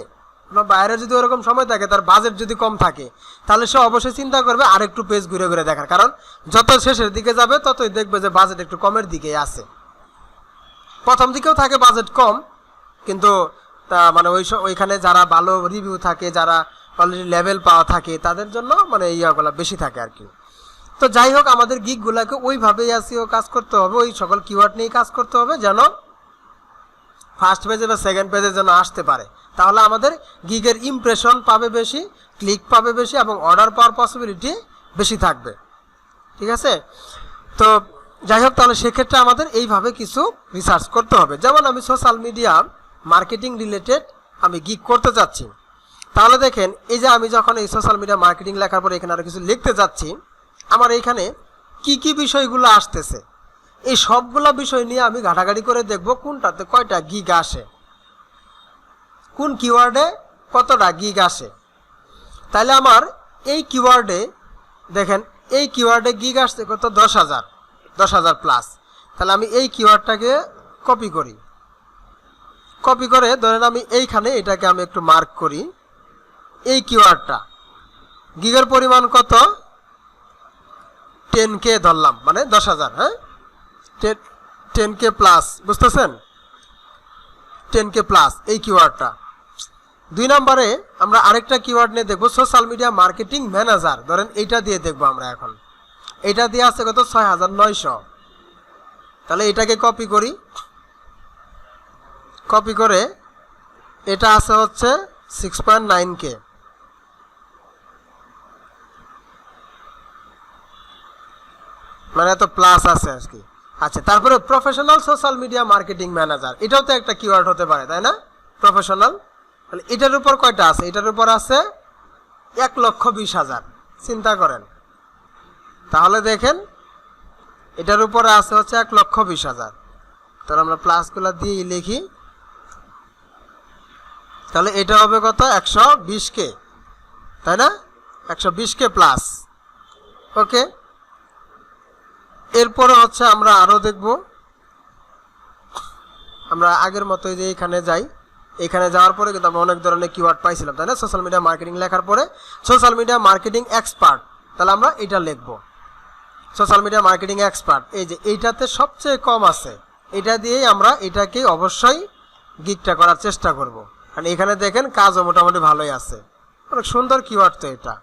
কোনো বাইরে যদি ওরকম সময় থাকে, তার বাজেট যদি কম থাকে, তাহলে সে অবশ্যই চিন্তা করবে আরেকটু পেজ ঘুরে ঘুরে দেখার। কারণ যত শেষের দিকে যাবে ততই দেখবে যে বাজেট একটু কমের দিকেই আছে। প্রথম দিকেও থাকে বাজেট কম, কিন্তু তা মানে ওইখানে যারা ভালো রিভিউ থাকে, যারা অলরেডি লেভেল পাওয়া থাকে, তাদের জন্য মানে ইয়াগুলো বেশি থাকে আর কি। তো যাই হোক, আমাদের গিগগুলোকে ওইভাবেই এসইও কাজ করতে হবে, ওই সকল কিওয়ার্ড নিয়ে কাজ করতে হবে যেন ফার্স্ট পেজে বা সেকেন্ড পেজে যেন আসতে পারে। তাহলে আমাদের গিগের ইমপ্রেশন পাবে বেশি, ক্লিক পাবে বেশি, এবং অর্ডার পাওয়ার পসিবিলিটি বেশি থাকবে। ঠিক আছে? তো যাই হোক, তাহলে সেক্ষেত্রে আমাদের এইভাবে কিছু রিসার্চ করতে হবে। যেমন আমি সোশ্যাল মিডিয়া মার্কেটিং রিলেটেড আমি গিগ করতে চাচ্ছি, তাহলে দেখেন এই যে আমি যখন এই সোশ্যাল মিডিয়া মার্কেটিং লেখার পরে এখানে আরও কিছু লিখতে যাচ্ছি, আমার এইখানে কি কি বিষয়গুলো আসতেছে, এই সবগুলো বিষয় নিয়ে আমি ঘাটাঘাটি করে দেখব কোনটাতে কয়টা গিগ আসে, কোন কিওয়ার্ডে কতটা গিগ আসে। তাহলে আমার এই কিওয়ার্ডে দেখেন, এই কিওয়ার্ডে গিগ আসছে কত? 10,000 প্লাস। তাহলে আমি এই কিওয়ার্ডটাকে কপি করি, কপি করে ধরেন আমি এইখানে এটাকে আমি একটু মার্ক করি। এই কিওয়ার্ডটা গিগের পরিমাণ কত? 10K ধরলাম, মানে 10,000। হ্যাঁ, 10K প্লাস, বুঝতেছেন? 10K প্লাস এই কিওয়ার্ডটা। 2 নম্বরে আমরা আরেকটা কিওয়ার্ড নিয়ে দেখবো, সোশ্যাল মিডিয়া মার্কেটিং ম্যানেজার। ধরেন এইটা দিয়ে দেখবো আমরা এখন। এটা দিয়ে আছে কত? 6,900। তাহলে এটাকে কপি করি, কপি করে এটা আছে হচ্ছে 6.9K। মানে এত প্লাস আছে আর কি। আচ্ছা, তারপরে professional social media marketing manager, এটাও তো একটা কিওয়ার্ড হতে পারে, তাই না? প্রফেশনাল। তাহলে এটার উপর কয়টা আছে? এটার উপর আছে 1,20,000। চিন্তা করেন, তাহলে দেখেন এটার উপরে আছে হচ্ছে 1,20,000। তাহলে আমরা প্লাসগুলো দিয়ে লিখি, তাহলে এটা হবে কত? 120K, তাই না? 120K plus. ওকে, এরপরে হচ্ছে আমরা আরও দেখব। আমরা আগের মতোই যে এখানে যাই, এখানে যাওয়ার পরে কিন্তু আমরা অনেক ধরনের কিওয়ার্ড পাইছিলাম, তাই না? সোশ্যাল মিডিয়া মার্কেটিং লেখার পরে সোশ্যাল মিডিয়া মার্কেটিং এক্সপার্ট, তাহলে আমরা এটা লিখব, সোশ্যাল মিডিয়া মার্কেটিং এক্সপার্ট। এই যে এইটাতে সবচেয়ে কম আছে, এটা দিয়েই আমরা এটাকে অবশ্যই গিগটা করার চেষ্টা করব। কারণ এখানে দেখেন কাজও মোটামুটি ভালোই আছে, অনেক সুন্দর কিওয়ার্ড তো এটা।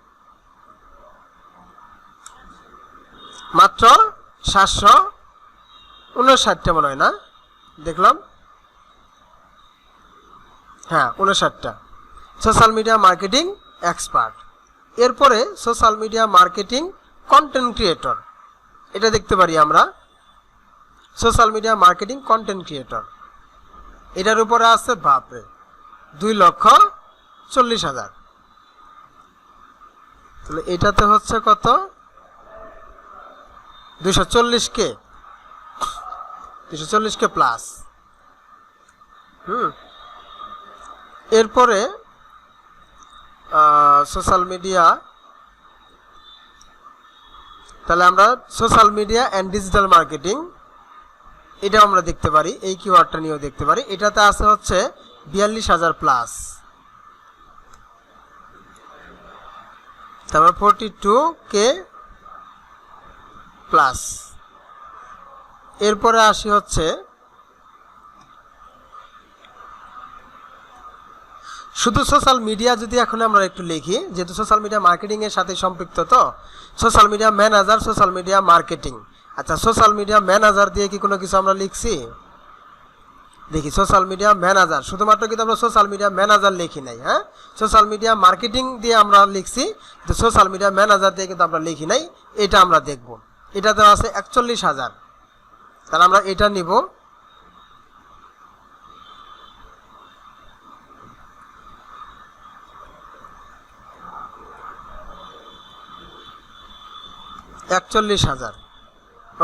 মাত্র 759টা মনে হয়, না? দেখলাম, হ্যাঁ 59টা সোশ্যাল মিডিয়া মার্কেটিং এক্সপার্ট। এরপরে social media marketing content creator, এটা দেখতে পারি আমরা। Social media marketing content creator, এটার উপরে আছে বাপরে 2,40,000। তাহলে এটাতে হচ্ছে কত? 240K plus. হুম। এরপরে সোশ্যাল মিডিয়া, তাহলে আমরা social media and digital marketing এটাও আমরা দেখতে পারি, এই কিওয়ার্ডটা নিয়েও দেখতে পারি। এটাতে আছে হচ্ছে 42,000 প্লাস, তারপর 42K প্লাস। এরপরে আসি হচ্ছে শুধু সোশ্যাল মিডিয়া, যদি এখন আমরা একটু লিখি, যেহেতু সোশ্যাল মিডিয়া মার্কেটিং এর সাথে সম্পৃক্ত, তো social media manager, social media marketing. আচ্ছা, সোশ্যাল মিডিয়া ম্যানেজার দিয়ে কি কোনো কিছু আমরা লিখছি? দেখি, সোশ্যাল মিডিয়া ম্যানেজার, শুধুমাত্র কিন্তু আমরা সোশ্যাল মিডিয়া ম্যানেজার লিখি নাই। হ্যাঁ, সোশ্যাল মিডিয়া মার্কেটিং দিয়ে আমরা লিখছি, তো সোশ্যাল মিডিয়া ম্যানেজার দিয়ে কিন্তু আমরা লিখি নাই। এটা আমরা দেখব। এটা দেওয়া আছে 41,000, তাহলে আমরা এটা নিব।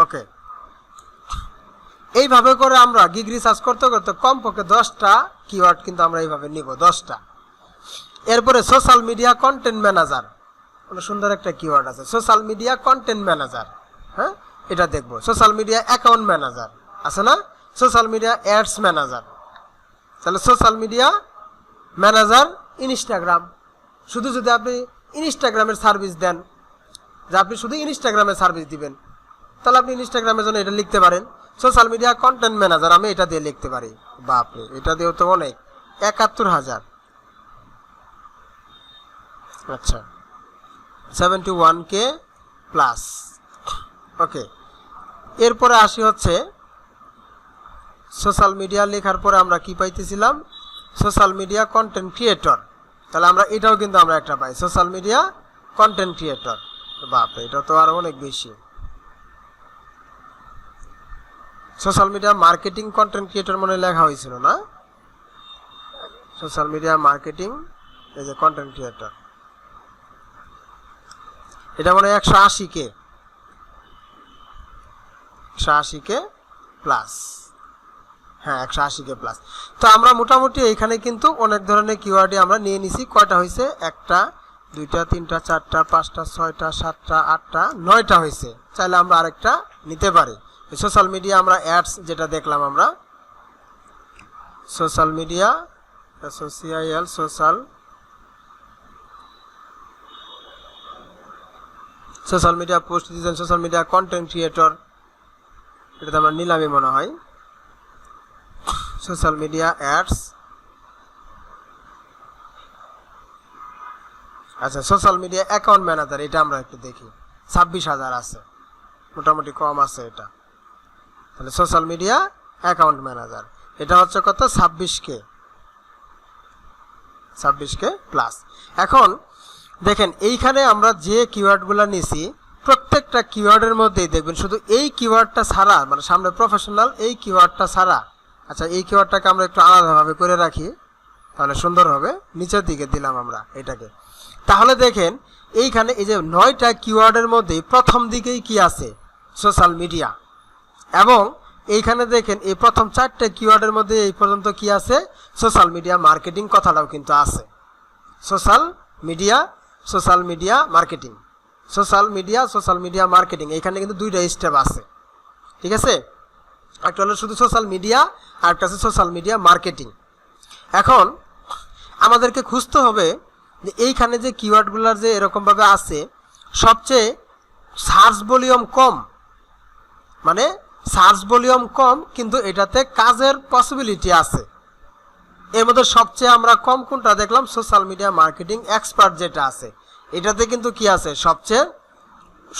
ওকে, এইভাবে করে আমরা গিগ রিসার্চ করতে করতে কমপক্ষে 10টা কিওয়ার্ড কিন্তু আমরা এইভাবে নিব, 10টা। এরপরে সোশ্যাল মিডিয়া কন্টেন্ট ম্যানেজার, সুন্দর একটা কিওয়ার্ড আছে, সোশ্যাল মিডিয়া কন্টেন্ট ম্যানেজার। হ্যাঁ, এটা দেখবো। সোশ্যাল মিডিয়া অ্যাকাউন্ট ম্যানেজার আছে না, সোশ্যাল মিডিয়া অ্যাডস ম্যানেজার। তাহলে সোশ্যাল মিডিয়া ম্যানেজার ইনস্টাগ্রাম, শুধু যদি আপনি ইনস্টাগ্রামের সার্ভিস দেন, যে আপনি শুধু ইনস্টাগ্রামে সার্ভিস দিবেন, তাহলে আপনি ইনস্টাগ্রামের জন্য এটা লিখতে পারেন। সোশ্যাল মিডিয়া কন্টেন্ট ম্যানেজার আমি এটা দিয়ে লিখতে পারি। বাপরে, এটা দিয়েও তো অনেক, 71,000। আচ্ছা, 71K প্লাস। ওকে, এরপরে আসি হচ্ছে সোশ্যাল মিডিয়া লেখার পরে আমরা কি পাইতেছিলাম? Social media content creator. তাহলে আমরা এটাও কিন্তু আমরা একটা পাই, সোশ্যাল মিডিয়া কন্টেন্ট ক্রিয়েটর। বাপরে, এটা তো আরো অনেক বেশি। Social media marketing content creator মনে লেখা হয়েছিল না? সোশ্যাল মিডিয়া মার্কেটিং, এই যে কন্টেন্ট ক্রিয়েটর, এটা মনে হয় 180K, 180K প্লাস। হ্যাঁ, 180K প্লাস। তো আমরা মোটামুটি এখানে কিন্তু অনেক ধরনের কিওয়ার্ডে আমরা নিয়ে নিছি। কয়টা হয়েছে? 1টা, 2টা, 3টা, 4টা, 5টা, 6টা, 7টা, 8টা, 9টা হয়েছে। চাইলে আমরা আরেকটা নিতে পারি। সোশ্যাল মিডিয়া আমরা অ্যাডস যেটা দেখলাম, আমরা social media SOCIAL social media post design, social media content creator, এটাতে আমরা নিলামই মনে হয়। সোশ্যাল মিডিয়া অ্যাডস, আচ্ছা, সোশ্যাল মিডিয়া অ্যাকাউন্ট ম্যানেজার, এটা আমরা একটু দেখি। 26,000 আছে, মোটামুটি কম আছে এটা। তাহলে সোশ্যাল মিডিয়া অ্যাকাউন্ট ম্যানেজার, এটা হচ্ছে কত? 26K plus. এখন দেখেন, এইখানে আমরা যে কিওয়ার্ডগুলো নিছি, প্রত্যেকটা কিওয়ার্ডের মধ্যেই দেখবেন শুধু এই কিওয়ার্ডটা ছাড়া, মানে সামনে প্রফেশনাল এই কিওয়ার্ডটা ছাড়া। আচ্ছা, এই কিওয়ার্ডটাকে আমরা একটু আলাদাভাবে করে রাখি, তাহলে সুন্দর হবে। নিচের দিকে দিলাম আমরা এটাকে। তাহলে দেখেন, এইখানে এই যে 9টা কিওয়ার্ডের মধ্যে প্রথম দিকেই কি আছে? Social media. এবং এইখানে দেখেন, এই প্রথম 4টে কিওয়ার্ডের মধ্যে এই পর্যন্ত কি আছে? সোশ্যাল মিডিয়া মার্কেটিং কথাটাও কিন্তু আছে। Social media marketing, social media marketing, এখানে কিন্তু 2টা স্টেপ আছে। ঠিক আছে, একটা হলো শুধু সোশ্যাল মিডিয়া, আর একটা আছে সোশ্যাল মিডিয়া মার্কেটিং। এখন আমাদেরকে খুঁজতে হবে যে এইখানে যে কিওয়ার্ডগুলোর যে এরকমভাবে আছে, সবচেয়ে সার্চ ভলিউম কম, মানে সার্চ ভলিউম কম, কিন্তু এটাতে কাজের পসিবিলিটি আছে। এর মধ্যে সবচেয়ে আমরা কম কোনটা দেখলাম? সোশ্যাল মিডিয়া মার্কেটিং এক্সপার্ট যেটা আছে, এটাতে কিন্তু কি আছে?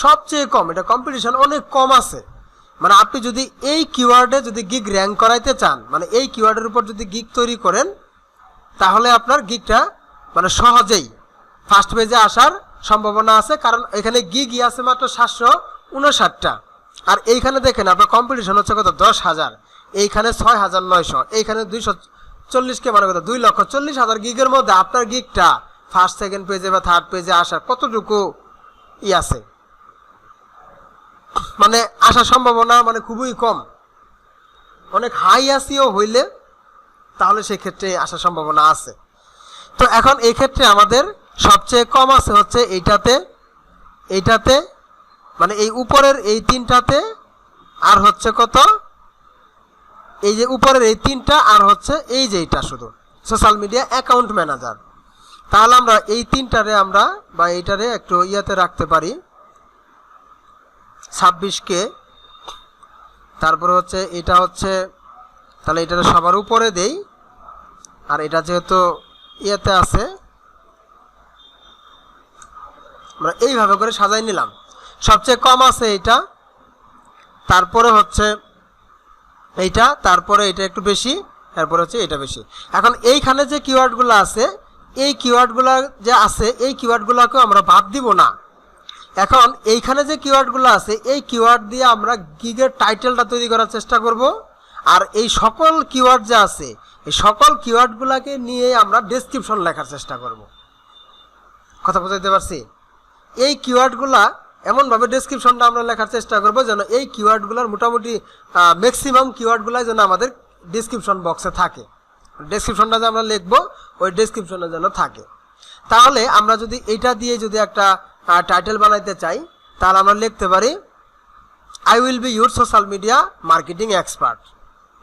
সবচেয়ে কম। এটা কম্পিটিশন অনেক কম আছে। মানে আপনি যদি এই কিওয়ার্ডে যদি গিগ র্যাঙ্ক করাইতে চান, মানে এই কিওয়ার্ডের উপর যদি গিগ তৈরি করেন, তাহলে আপনার গিগটা মানে সহজেই ফার্স্ট পেজে আসার সম্ভাবনা আছে। কারণ এখানে গিগই আছে মাত্র 759টা, আর এইখানে দেখেন আপনার কম্পিটিশন হচ্ছে কত? 10,000, এইখানে 6,900, এইখানে 240K, মানে কত? 2,40,000 গিগের মধ্যে আপনার গিগটা ফার্স্ট সেকেন্ড পেজে বা থার্ড পেজে আসার কতটুকু আছে? মানে আসার সম্ভাবনা মানে খুবই কম। অনেক হাই আসিও হইলে তাহলে সেক্ষেত্রে আসার সম্ভাবনা আছে। তো এখন এই ক্ষেত্রে আমাদের সবচেয়ে কম আছে হচ্ছে এইটাতে মানে এই উপরের এই তিনটাতে, আর হচ্ছে কত, এই যে উপরের এই তিনটা, আর হচ্ছে এই যে এটা শুধু সোশ্যাল মিডিয়া অ্যাকাউন্ট ম্যানেজার। তাহলে আমরা এই তিনটারে আমরা বা এইটারে একটু ইয়াতে রাখতে পারি 26K। তারপরে হচ্ছে এটা হচ্ছে, তাহলে এটারে সবার উপরে দেই, আর এটা যেহেতু ইয়েতে আছে আমরা এইভাবে করে সাজাই নিলাম। সবচেয়ে কম আছে এইটা, তারপরে হচ্ছে এইটা, তারপরে এটা একটু বেশি, তারপরে হচ্ছে এটা বেশি। এখন এইখানে যে কিওয়ার্ডগুলো আছে, এই কিওয়ার্ডগুলো যে আছে এই কিওয়ার্ডগুলোকেও আমরা বাদ দিব না। এখন এইখানে যে কিওয়ার্ডগুলো আছে এই কিওয়ার্ড দিয়ে আমরা গিগের টাইটেলটা তৈরি করার চেষ্টা করব, আর এই সকল কিওয়ার্ড যে আছে এই সকল কিওয়ার্ডগুলোকে নিয়ে আমরা ডেসক্রিপশন লেখার চেষ্টা করব। কথা বুঝাইতে পারছি? এই কিওয়ার্ডগুলা এমনভাবে ডেসক্রিপশনটা আমরা লেখার চেষ্টা করব যেন এই কিওয়ার্ডগুলোর মোটামুটি ম্যাক্সিমাম কিওয়ার্ডগুলো যেন আমাদের ডেসক্রিপশন বক্সে থাকে। ডেসক্রিপশনটা যে আমরা লিখবো ওই ডেসক্রিপশনে যেন থাকে। তাহলে আমরা যদি এটা দিয়ে যদি একটা টাইটেল বানাইতে চাই তাহলে আমরা লিখতে পারি I will be your social media marketing expert.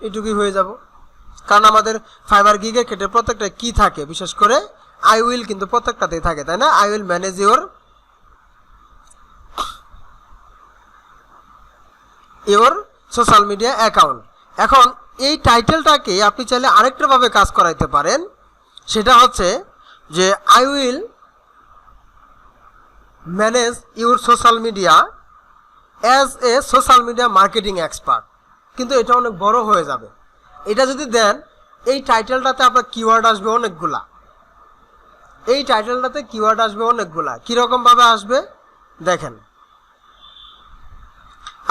এটুকুই হয়ে যাব, কারণ আমাদের ফাইবার গিগের ক্ষেত্রে প্রত্যেকটা কি থাকে, বিশেষ করে আই উইল কিন্তু প্রত্যেকটাতেই থাকে, তাই না? I will manage your social media account. এখন এই টাইটেলটাকে আপনি চাইলে আরেকটাভাবে কাজ করাইতে পারেন, সেটা হচ্ছে যে I will manage your social media as a social media marketing expert. কিন্তু এটা অনেক বড় হয়ে যাবে। এটা যদি দেন এই টাইটেলটাতে আপনার কিওয়ার্ড আসবে অনেকগুলা, এই টাইটেলটাতে কিওয়ার্ড আসবে অনেকগুলা। কীরকমভাবে আসবে দেখেন,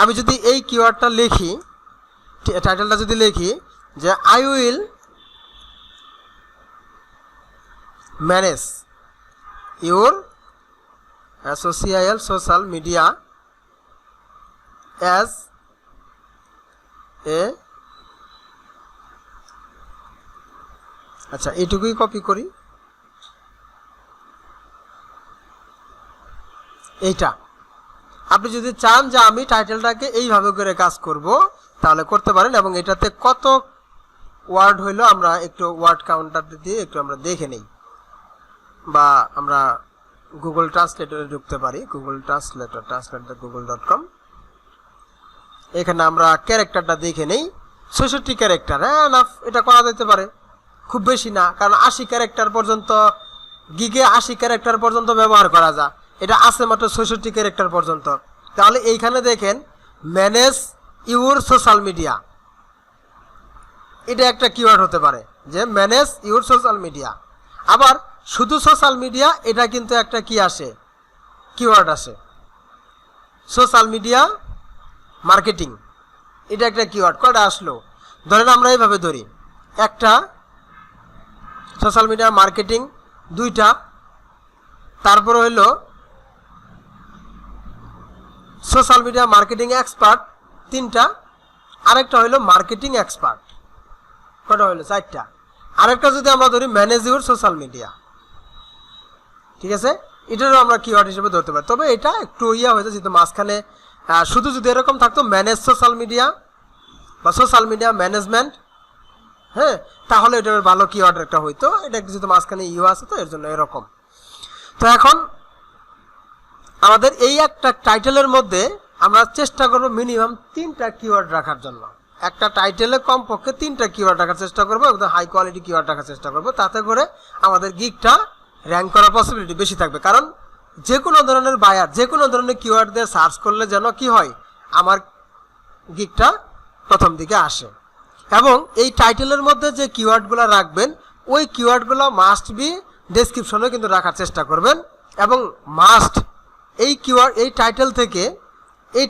আমি যদি এই কিওয়ার্ডটা লিখি, টাইটেলটা যদি লিখি যে I will manage your social media as a, আচ্ছা এইটুকুই কপি করি, এইটা আপনি যদি চান যে আমি টাইটেলটাকে এইভাবে করে কাজ করব তাহলে করতে পারেন। এবং এটাতে কত ওয়ার্ড হইলো আমরা একটু ওয়ার্ড কাউন্টার দিয়ে একটু আমরা দেখে নেই, বা আমরা গুগল ট্রান্সলেটরে ঢুকতে পারি, গুগল ট্রান্সলেটর translate.google.com। এখানে আমরা ক্যারেক্টারটা দেখে নেই, 66 ক্যারেক্টার। হ্যাঁ না, এটা করা যেতে পারে, খুব বেশি না, কারণ 80 ক্যারেক্টার পর্যন্ত গিগে 80 ক্যারেক্টার পর্যন্ত ব্যবহার করা যায়। এটা আছে মাত্র 66 ক্যারেক্টার পর্যন্ত। তাহলে এইখানে দেখেন ম্যানেজ ইউর সোশ্যাল মিডিয়া, এটা একটা কিওয়ার্ড হতে পারে যে ম্যানেজ ইউর সোশ্যাল মিডিয়া। আবার শুধু সোশ্যাল মিডিয়া, এটা কিন্তু একটা কি আসে, কিওয়ার্ড আসে, সোশ্যাল মিডিয়া মার্কেটিং, এটা একটা কিওয়ার্ড। কয়টা আসলো? ধরেন আমরা এইভাবে ধরি, একটা সোশ্যাল মিডিয়া মার্কেটিং, দুইটা, তারপরে হইলো সোশ্যাল মিডিয়া মার্কেটিং এক্সপার্ট, তিনটা, আরেকটা হইলো মার্কেটিং এক্সপার্ট। কটা হইলো? চারটা। আরেকটা যদি আমরা ধরি ম্যানেজ ইউর সোশ্যাল মিডিয়া, ঠিক আছে, এটারও আমরা কিওয়ার্ড হিসেবে ধরতে পারি। তবে এটা একটু ইয়া হয়েছে, যেহেতু মাঝখানে শুধু যদি এরকম থাকতো ম্যানেজ সোশ্যাল মিডিয়া বা সোশ্যাল মিডিয়া ম্যানেজমেন্ট, হ্যাঁ, তাহলে এটার ভালো কিওয়ার্ড একটা হইতো। এটা যেহেতু মাঝখানে ইউ আছে তো এর জন্য এরকম। তো এখন আমাদের এই একটা টাইটেলের মধ্যে আমরা চেষ্টা করবো মিনিমাম 3টা কিওয়ার্ড রাখার জন্য। একটা টাইটেলে কমপক্ষে 3টা কিওয়ার্ড রাখার চেষ্টা করবো, একদম হাই কোয়ালিটি কিওয়ার্ড রাখার চেষ্টা করবো, তাতে করে আমাদের গিগটা র্যাঙ্ক করার পসিবিলিটি বেশি থাকবে। কারণ যে কোনো ধরনের বায়ার যে কোনো ধরনের কিওয়ার্ড দিয়ে সার্চ করলে যেন কি হয়, আমার গিগটা প্রথম দিকে আসে। এবং এই টাইটেলের মধ্যে যে কিওয়ার্ডগুলো রাখবেন ওই কিওয়ার্ডগুলো মাস্ট বি ডেসক্রিপশনে কিন্তু রাখার চেষ্টা করবেন। এবং মাস্ট এই কিওয়ার্ড এই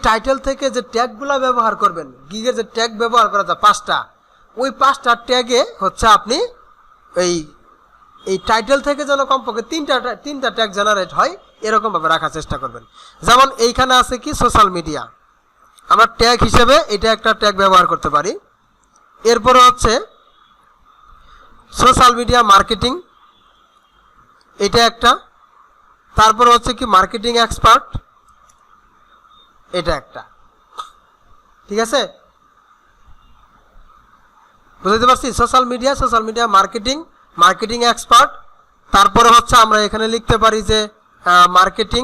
টাইটেল থেকে যে ট্যাগগুলো ব্যবহার করবেন, গিগের যে ট্যাগ ব্যবহার করা যায় 5টা, ওই 5টা ট্যাগে হচ্ছে আপনি এই টাইটেল থেকে যেন কমপক্ষে 3টা ট্যাগ জেনারেট হয় এরকমভাবে রাখার চেষ্টা করবেন। যেমন এইখানে আছে কি সোশ্যাল মিডিয়া, আমরা ট্যাগ হিসেবে এটা একটা ট্যাগ ব্যবহার করতে পারি। এরপরে হচ্ছে সোশ্যাল মিডিয়া মার্কেটিং, এটা একটা। তারপর হচ্ছে কি মার্কেটিং এক্সপার্ট, এটা একটা। ঠিক আছে, বুঝতে পারছি? Social media marketing, marketing expert. তারপরে হচ্ছে আমরা এখানে লিখতে পারি যে মার্কেটিং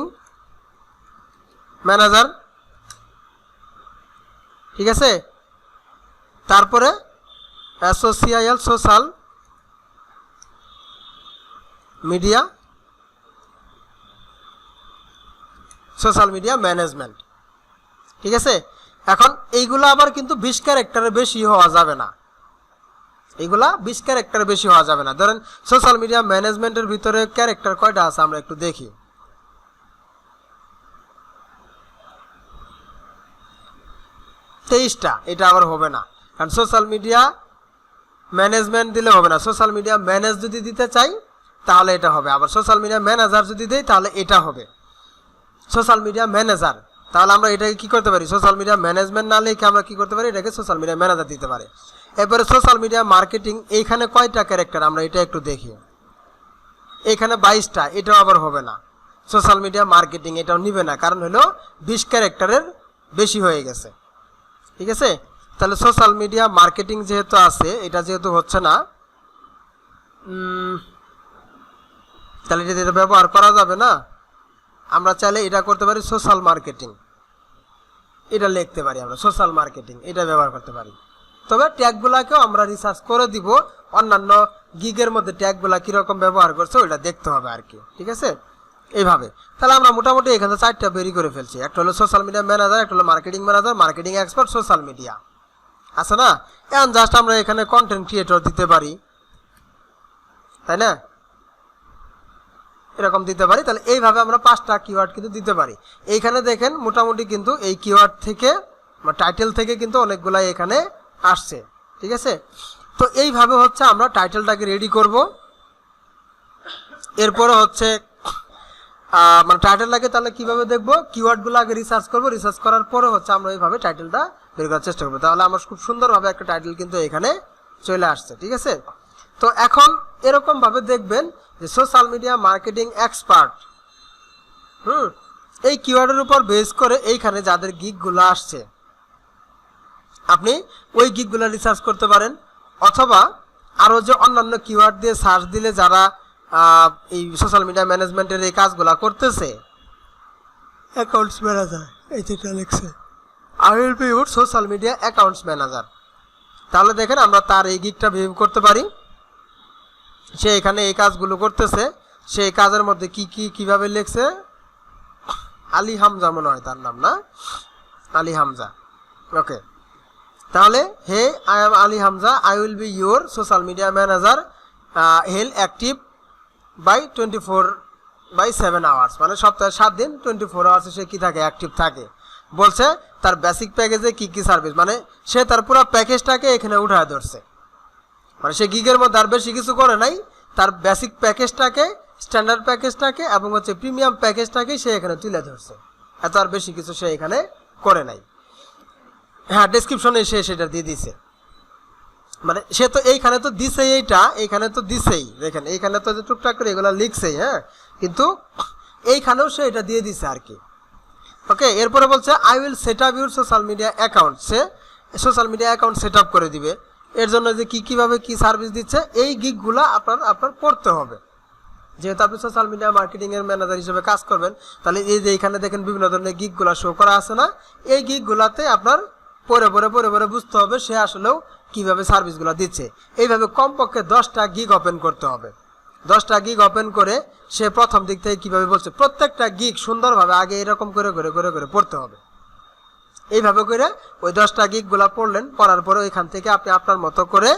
ম্যানেজার। ঠিক আছে, তারপরে অ্যাসোসিয়াল সোশ্যাল মিডিয়া ম্যানেজমেন্ট। ঠিক আছে, এখন এইগুলো আবার কিন্তু 20 ক্যারেক্টারের বেশি হওয়া যাবে না, এইগুলা 20 ক্যারেক্টারের বেশি হওয়া যাবে না। ধরেন সোশ্যাল মিডিয়া ম্যানেজমেন্টের ভিতরে ক্যারেক্টার কয়টা আছে আমরা একটু দেখি। 23টা, এটা আবার হবে না, কারণ সোশ্যাল মিডিয়া ম্যানেজমেন্ট দিলে হবে না। সোশ্যাল মিডিয়া ম্যানেজ যদি দিতে চাই তাহলে এটা হবে, আবার সোশ্যাল মিডিয়া ম্যানেজার যদি দেই তাহলে এটা হবে সোশ্যাল মিডিয়া ম্যানেজার। তাহলে আমরা এটাকে কি করতে পারি, সোশ্যাল মিডিয়া ম্যানেজমেন্ট না লিখে আমরা কি করতে পারি, এটাকে সোশ্যাল মিডিয়া ম্যানেজার দিতে পারি। এরপরে সোশ্যাল মিডিয়া মার্কেটিং, এইখানে কয়টা ক্যারেক্টার আমরা এটা একটু দেখি। এখানে 22টা, এটাও আবার হবে না। সোশ্যাল মিডিয়া মার্কেটিং এটাও নিবে না, কারণ হলো 20 ক্যারেক্টারের বেশি হয়ে গেছে। ঠিক আছে, তাহলে সোশ্যাল মিডিয়া মার্কেটিং যেহেতু আছে, এটা যেহেতু হচ্ছে না, তাহলে এটা ব্যবহার করা যাবে না। আমরা চাইলে এটা করতে পারি সোশ্যাল মার্কেটিং, এটা লিখতে পারি আমরা সোশ্যাল মার্কেটিং, এটা ব্যবহার করতে পারি। তবে ট্যাগগুলাকেও আমরা রিসার্চ করে দিব, অন্যান্য গিগের মধ্যে ট্যাগগুলা কীরকম ব্যবহার করছে ওইটা দেখতে হবে আর কি। ঠিক আছে, এইভাবে তাহলে আমরা মোটামুটি এখানে 4টা বেরি করে ফেলছি। একটা হলো সোশ্যাল মিডিয়া ম্যানেজার, একটা হলো marketing manager, marketing expert, social media আছে না। এখন জাস্ট আমরা এখানে কন্টেন্ট ক্রিয়েটর দিতে পারি, তাই না, এরকম দিতে পারি। তাহলে এইভাবে আমরা 5টা কিওয়ার্ড কিন্তু দিতে পারি। এইখানে দেখেন মোটামুটি কিন্তু এই কিওয়ার্ড থেকে টাইটেল থেকে কিন্তু অনেকগুলাই এখানে আসছে। ঠিক আছে, তো এইভাবে হচ্ছে আমরা টাইটেলটাকে রেডি করব। এরপরে হচ্ছে টাইটেলটাকে তাহলে কিভাবে দেখবো, কিওয়ার্ডগুলো আগে রিসার্চ করব, রিসার্চ করার পরে হচ্ছে আমরা এইভাবে টাইটেলটা বের করার চেষ্টা করবো। তাহলে আমার খুব সুন্দরভাবে একটা টাইটেল কিন্তু এখানে চলে আসছে। ঠিক আছে, তো এখন এরকম ভাবে দেখবেন যে সোশ্যাল মিডিয়া মার্কেটিং এক্সপার্ট, এই কিওয়ার্ডের উপর বেস করে এইখানে যাদের গিগগুলো আসছে আপনি ওই গিগগুলো রিসার্চ করতে পারেন, অথবা আরও যে অন্যান্য কিওয়ার্ড দিয়ে সার্চ দিলে যারা এই সোশ্যাল মিডিয়া ম্যানেজমেন্টের এই কাজগুলা করতেছে, অ্যাকাউন্টস ম্যানেজার, এই যেটা লিখছে I will be your social media accounts manager, তাহলে দেখেন আমরা তার এই গিগটা ভিউ করতে পারি। সে এখানে এই কাজগুলো করতেছে, সে এই কাজের মধ্যে কিভাবে লিখছে, আলী হামজা মনে হয় তার নাম, না আলী হামজা। ওকে, তাহলে hey I am Ali Hamza, I will be your social media manager, hell active by 24/7 hours, মানে সপ্তাহে 7 দিন 24 আওয়ার্সে সে কি থাকে, অ্যাক্টিভ থাকে। বলছে তার বেসিক প্যাকেজে কি সার্ভিস, মানে সে তার পুরো প্যাকেজটাকে এখানে উঠায় ধরছে, মানে সে গিগের মধ্যে আর বেশি কিছু করে নাই, তার বেসিক প্যাকেজটাকে, স্ট্যান্ডার্ড প্যাকেজটাকে এবং হচ্ছে প্রিমিয়াম প্যাকেজটাকে সে এখানে তুলে ধরছে, এত আর বেশি কিছু সে এখানে করে নাই। হ্যাঁ, ডেসক্রিপশনে সে সেটা দিয়ে দিছে, মানে সে তো এইখানে তো দিছেই, এইখানে তো দিছেই, দেখেন এইখানে তো টুকটাক করে এগুলো লিখছেই, হ্যাঁ, কিন্তু এইখানেও সে এটা দিয়ে দিছে আর কি। ওকে, এরপরে বলছে I will set up your social media account, say social media account set up করে দিবে। এর জন্য যে কিভাবে কি সার্ভিস দিচ্ছে এই গিগগুলো আপনার পড়তে হবে, যেহেতু আপনি সোশ্যাল মিডিয়া মার্কেটিংয়ের ম্যানেজার হিসেবে কাজ করবেন। তাহলে এই যে এখানে দেখেন বিভিন্ন ধরনের গিগগুলো শো করা আছে না, এই গিগগুলাতে আপনার পরে বুঝতে হবে সে আসলেও কিভাবে সার্ভিসগুলো দিচ্ছে। এইভাবে কমপক্ষে 10টা গিগ ওপেন করতে হবে। 10টা গিগ ওপেন করে সে প্রথম দিক থেকে কিভাবে বলছে প্রত্যেকটা গিগ সুন্দরভাবে আগে এরকম করে পড়তে হবে। এইভাবে করে ওই 10টা গিগগুলো পড়লেন, পড়ার পরে ওইখান থেকে আপনি আপনার মতো করে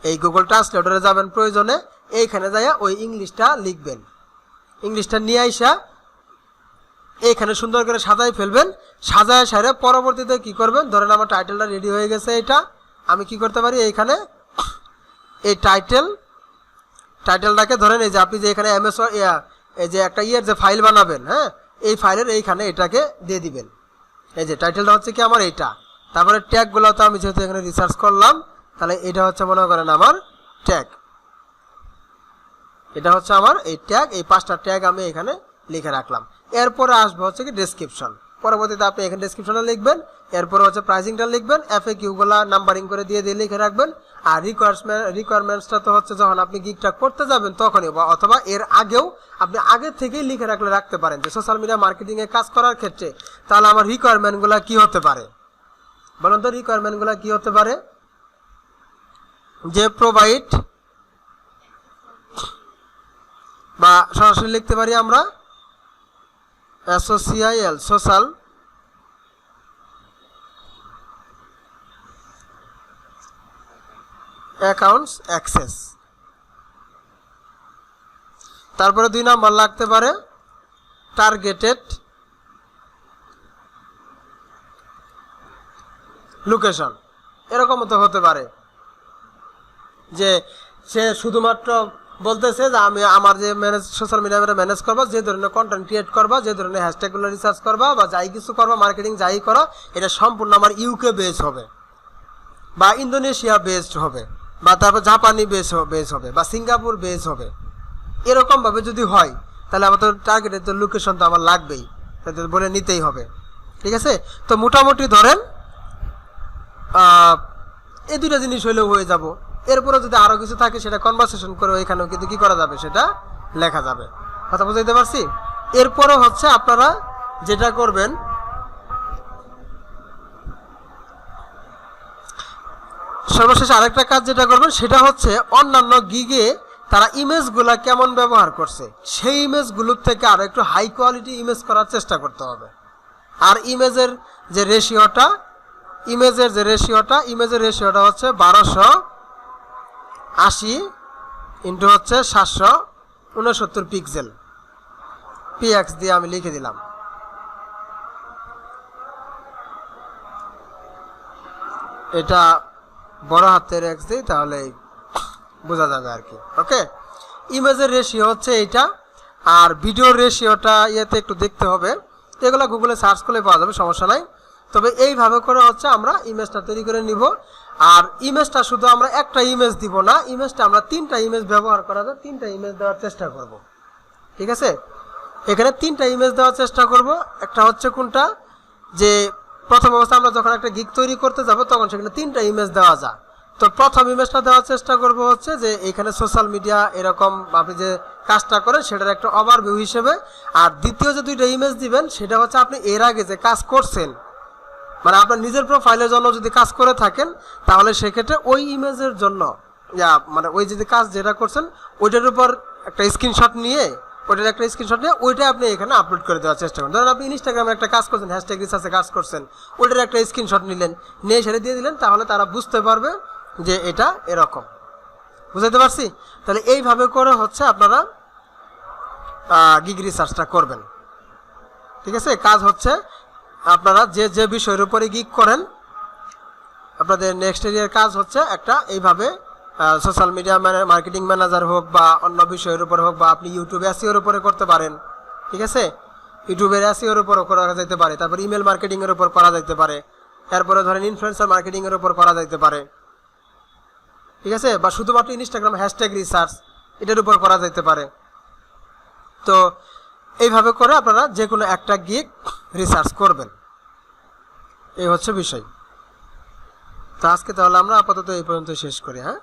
এই গুগল ট্রান্সলেটরে যাবেন, প্রয়োজনে এইখানে যাইয়া ওই ইংলিশটা লিখবেন, ইংলিশটা নিয়ে আইসা এইখানে সুন্দর করে সাজাই ফেলবেন। সাজায় সারে পরবর্তীতে কি করবেন, ধরেন আমার টাইটেলটা রেডি হয়ে গেছে, এটা আমি কি করতে পারি, এইখানে এই টাইটেলটাকে ধরেন এই যে আপনি যে এখানে এমএস এই যে একটা যে ফাইল বানাবেন, হ্যাঁ, এই ফাইলের এইখানে এটাকে দিয়ে দিবেন। এই যে টাইটেলটা হচ্ছে কি আমার এইটা, তারপরে ট্যাগগুলো তো আমি যেহেতু এখানে রিসার্চ করলাম, তাহলে এটা হচ্ছে মনে করেন আমার ট্যাগ। এটা হচ্ছে আমার এই ট্যাগ, এই 5টা ট্যাগ আমি এখানে লিখে রাখলাম। এরপরে আসবে হচ্ছে কি ডেসক্রিপশন। পরবর্তীতে আপনি এখানে ডেসক্রিপশনে লিখবেন, এরপরে হচ্ছে প্রাইসিংটা লিখবেন, এফএকিউ গুলা নাম্বারিং করে দিয়ে লিখে রাখবেন। আর রিকোয়ারমেন্টসটা তো হচ্ছে যখন আপনি গিগটা করতে যাবেন তখনই, অথবা এর আগেও আপনি আগে থেকেই লিখে রাখতে পারেন যে সোশ্যাল মিডিয়া মার্কেটিং এ কাজ করার ক্ষেত্রে তাহলে আমার রিকোয়ারমেন্টগুলো কি হতে পারে। বলুন তো রিকোয়ারমেন্টগুলো কি হতে পারে? যে প্রোভাইড, বা সরাসরি লিখতে পারি আমরা SOCIAL, সোশ্যাল অ্যাকাউন্টস অ্যাক্সেস। তারপরে 2 নাম্বার লাগতে পারে টার্গেটেড লোকেশন। এরকমও তো হতে পারে যে সে শুধুমাত্র বলতেছে যে আমি আমার যে সোশ্যাল মিডিয়া ম্যানেজ করবো, যে ধরনের কন্টেন্ট ক্রিয়েট করবা, যে ধরনের হ্যাশট্যাগুলো রিসার্চ করবা বা যাই কিছু করবা, মার্কেটিং যাই করো, এটা সম্পূর্ণ আমার ইউকে বেস হবে বা ইন্দোনেশিয়া বেসড হবে বা তারপর জাপানি বেস হবে বা সিঙ্গাপুর বেস হবে। এরকমভাবে যদি হয় তাহলে আমার তো টার্গেটের তো লোকেশন তো আমার লাগবেই, বলে নিতেই হবে। ঠিক আছে, তো মোটামুটি ধরেন এই 2টা জিনিস হইলেও হয়ে যাব। এরপরে যদি আরো কিছু থাকে সেটা কনভারসেশন করে এখানেও কিন্তু কি করা যাবে, সেটা লেখা যাবে। কথা বুঝাইতে পারছি? এরপরে হচ্ছে আপনারা যেটা করবেন, সর্বশেষ আরেকটা কাজ যেটা করবেন সেটা হচ্ছে অন্যান্য গিগে তারা ইমেজগুলা কেমন ব্যবহার করছে সেই ইমেজগুলোর থেকে আরো একটু হাই কোয়ালিটি ইমেজ করার চেষ্টা করতে হবে। আর ইমেজের যে রেশিওটা হচ্ছে 1280 ইন্টু হচ্ছে 769 পিক্সেল, পিএক্স দিয়ে আমি লিখে দিলাম। এটা বড় হাতের এক্স দিই তাহলে বোঝা যাবে আর কি। ওকে, ইমেজের রেশিও হচ্ছে এইটা, আর ভিডিওর রেশিওটা ইয়েতে একটু দেখতে হবে, এগুলো গুগলে সার্চ করলে পাওয়া যাবে, সমস্যা নাই। তবে এইভাবে করে হচ্ছে আমরা ইমেজটা তৈরি করে নিব। আর ইমেজটা শুধু আমরা একটা ইমেজ দিব না, ইমেজটা আমরা 3টা ইমেজ ব্যবহার করা যায়, 3টা ইমেজ দেওয়ার চেষ্টা করব। ঠিক আছে, এখানে 3টা ইমেজ দেওয়ার চেষ্টা করব। একটা হচ্ছে কোনটা, যে প্রথম অবস্থা আমরা যখন একটা গিগ তৈরি করতে যাব তখন সেখানে 3টা ইমেজ দেওয়া যায়। তো প্রথম ইমেজটা দেওয়ার চেষ্টা করব হচ্ছে যে এখানে সোশ্যাল মিডিয়া এরকম আপনি যে কাজটা করেন সেটার একটা ওভারভিউ হিসেবে। আর দ্বিতীয় যে 2টা ইমেজ দিবেন সেটা হচ্ছে আপনি এর আগে যে কাজ করছেন, মানে আপনার নিজের প্রোফাইলের জন্য যদি কাজ করে থাকেন তাহলে সেক্ষেত্রে ওই ইমেজের জন্য মানে ওই যে কাজ যেটা করছেন ওইটার উপর একটা স্ক্রিনশট নিয়ে ওইটা আপনি এখানে আপলোড করে দেওয়ার চেষ্টা করেন। ধরেন আপনি ইনস্টাগ্রামে একটা কাজ করছেন, হ্যাশট্যাগ রিসার্চে কাজ করছেন, ওইটার একটা স্ক্রিনশট নিয়ে সেটা দিয়ে দিলেন, তাহলে তারা বুঝতে পারবে যে এটা এরকম। বুঝাতে পারছি? তাহলে এইভাবে করে হচ্ছে আপনারা গিগ রিসার্চটা করবেন। ঠিক আছে, কাজ হচ্ছে আপনারা যে বিষয়ের উপরে গিগ করেন, আপনাদের নেক্সট ইয়ার কাজ হচ্ছে একটা এইভাবে সোশ্যাল মিডিয়া মার্কেটিং ম্যানেজার হোক বা অন্য বিষয়ের উপর হোক, বা আপনি ইউটিউব এসইওর উপরে করতে পারেন। ঠিক আছে, ইউটিউবের এসইওর উপরও করা যেতে পারে, তারপর ইমেল মার্কেটিং এর উপর করা যেতে পারে, এরপরে ধরেন ইনফ্লুয়েন্সার মার্কেটিং এর উপর করা যেতে পারে। ঠিক আছে, বা শুধুমাত্র ইনস্টাগ্রাম হ্যাশট্যাগ রিসার্চ এটার উপর করা যেতে পারে। তো এইভাবে করে আপনারা যে কোনো একটা গিগ রিসার্চ করবেন, এই হচ্ছে বিষয়। তো আজকে তাহলে আমরা আপাতত এই পর্যন্ত শেষ করি। হ্যাঁ।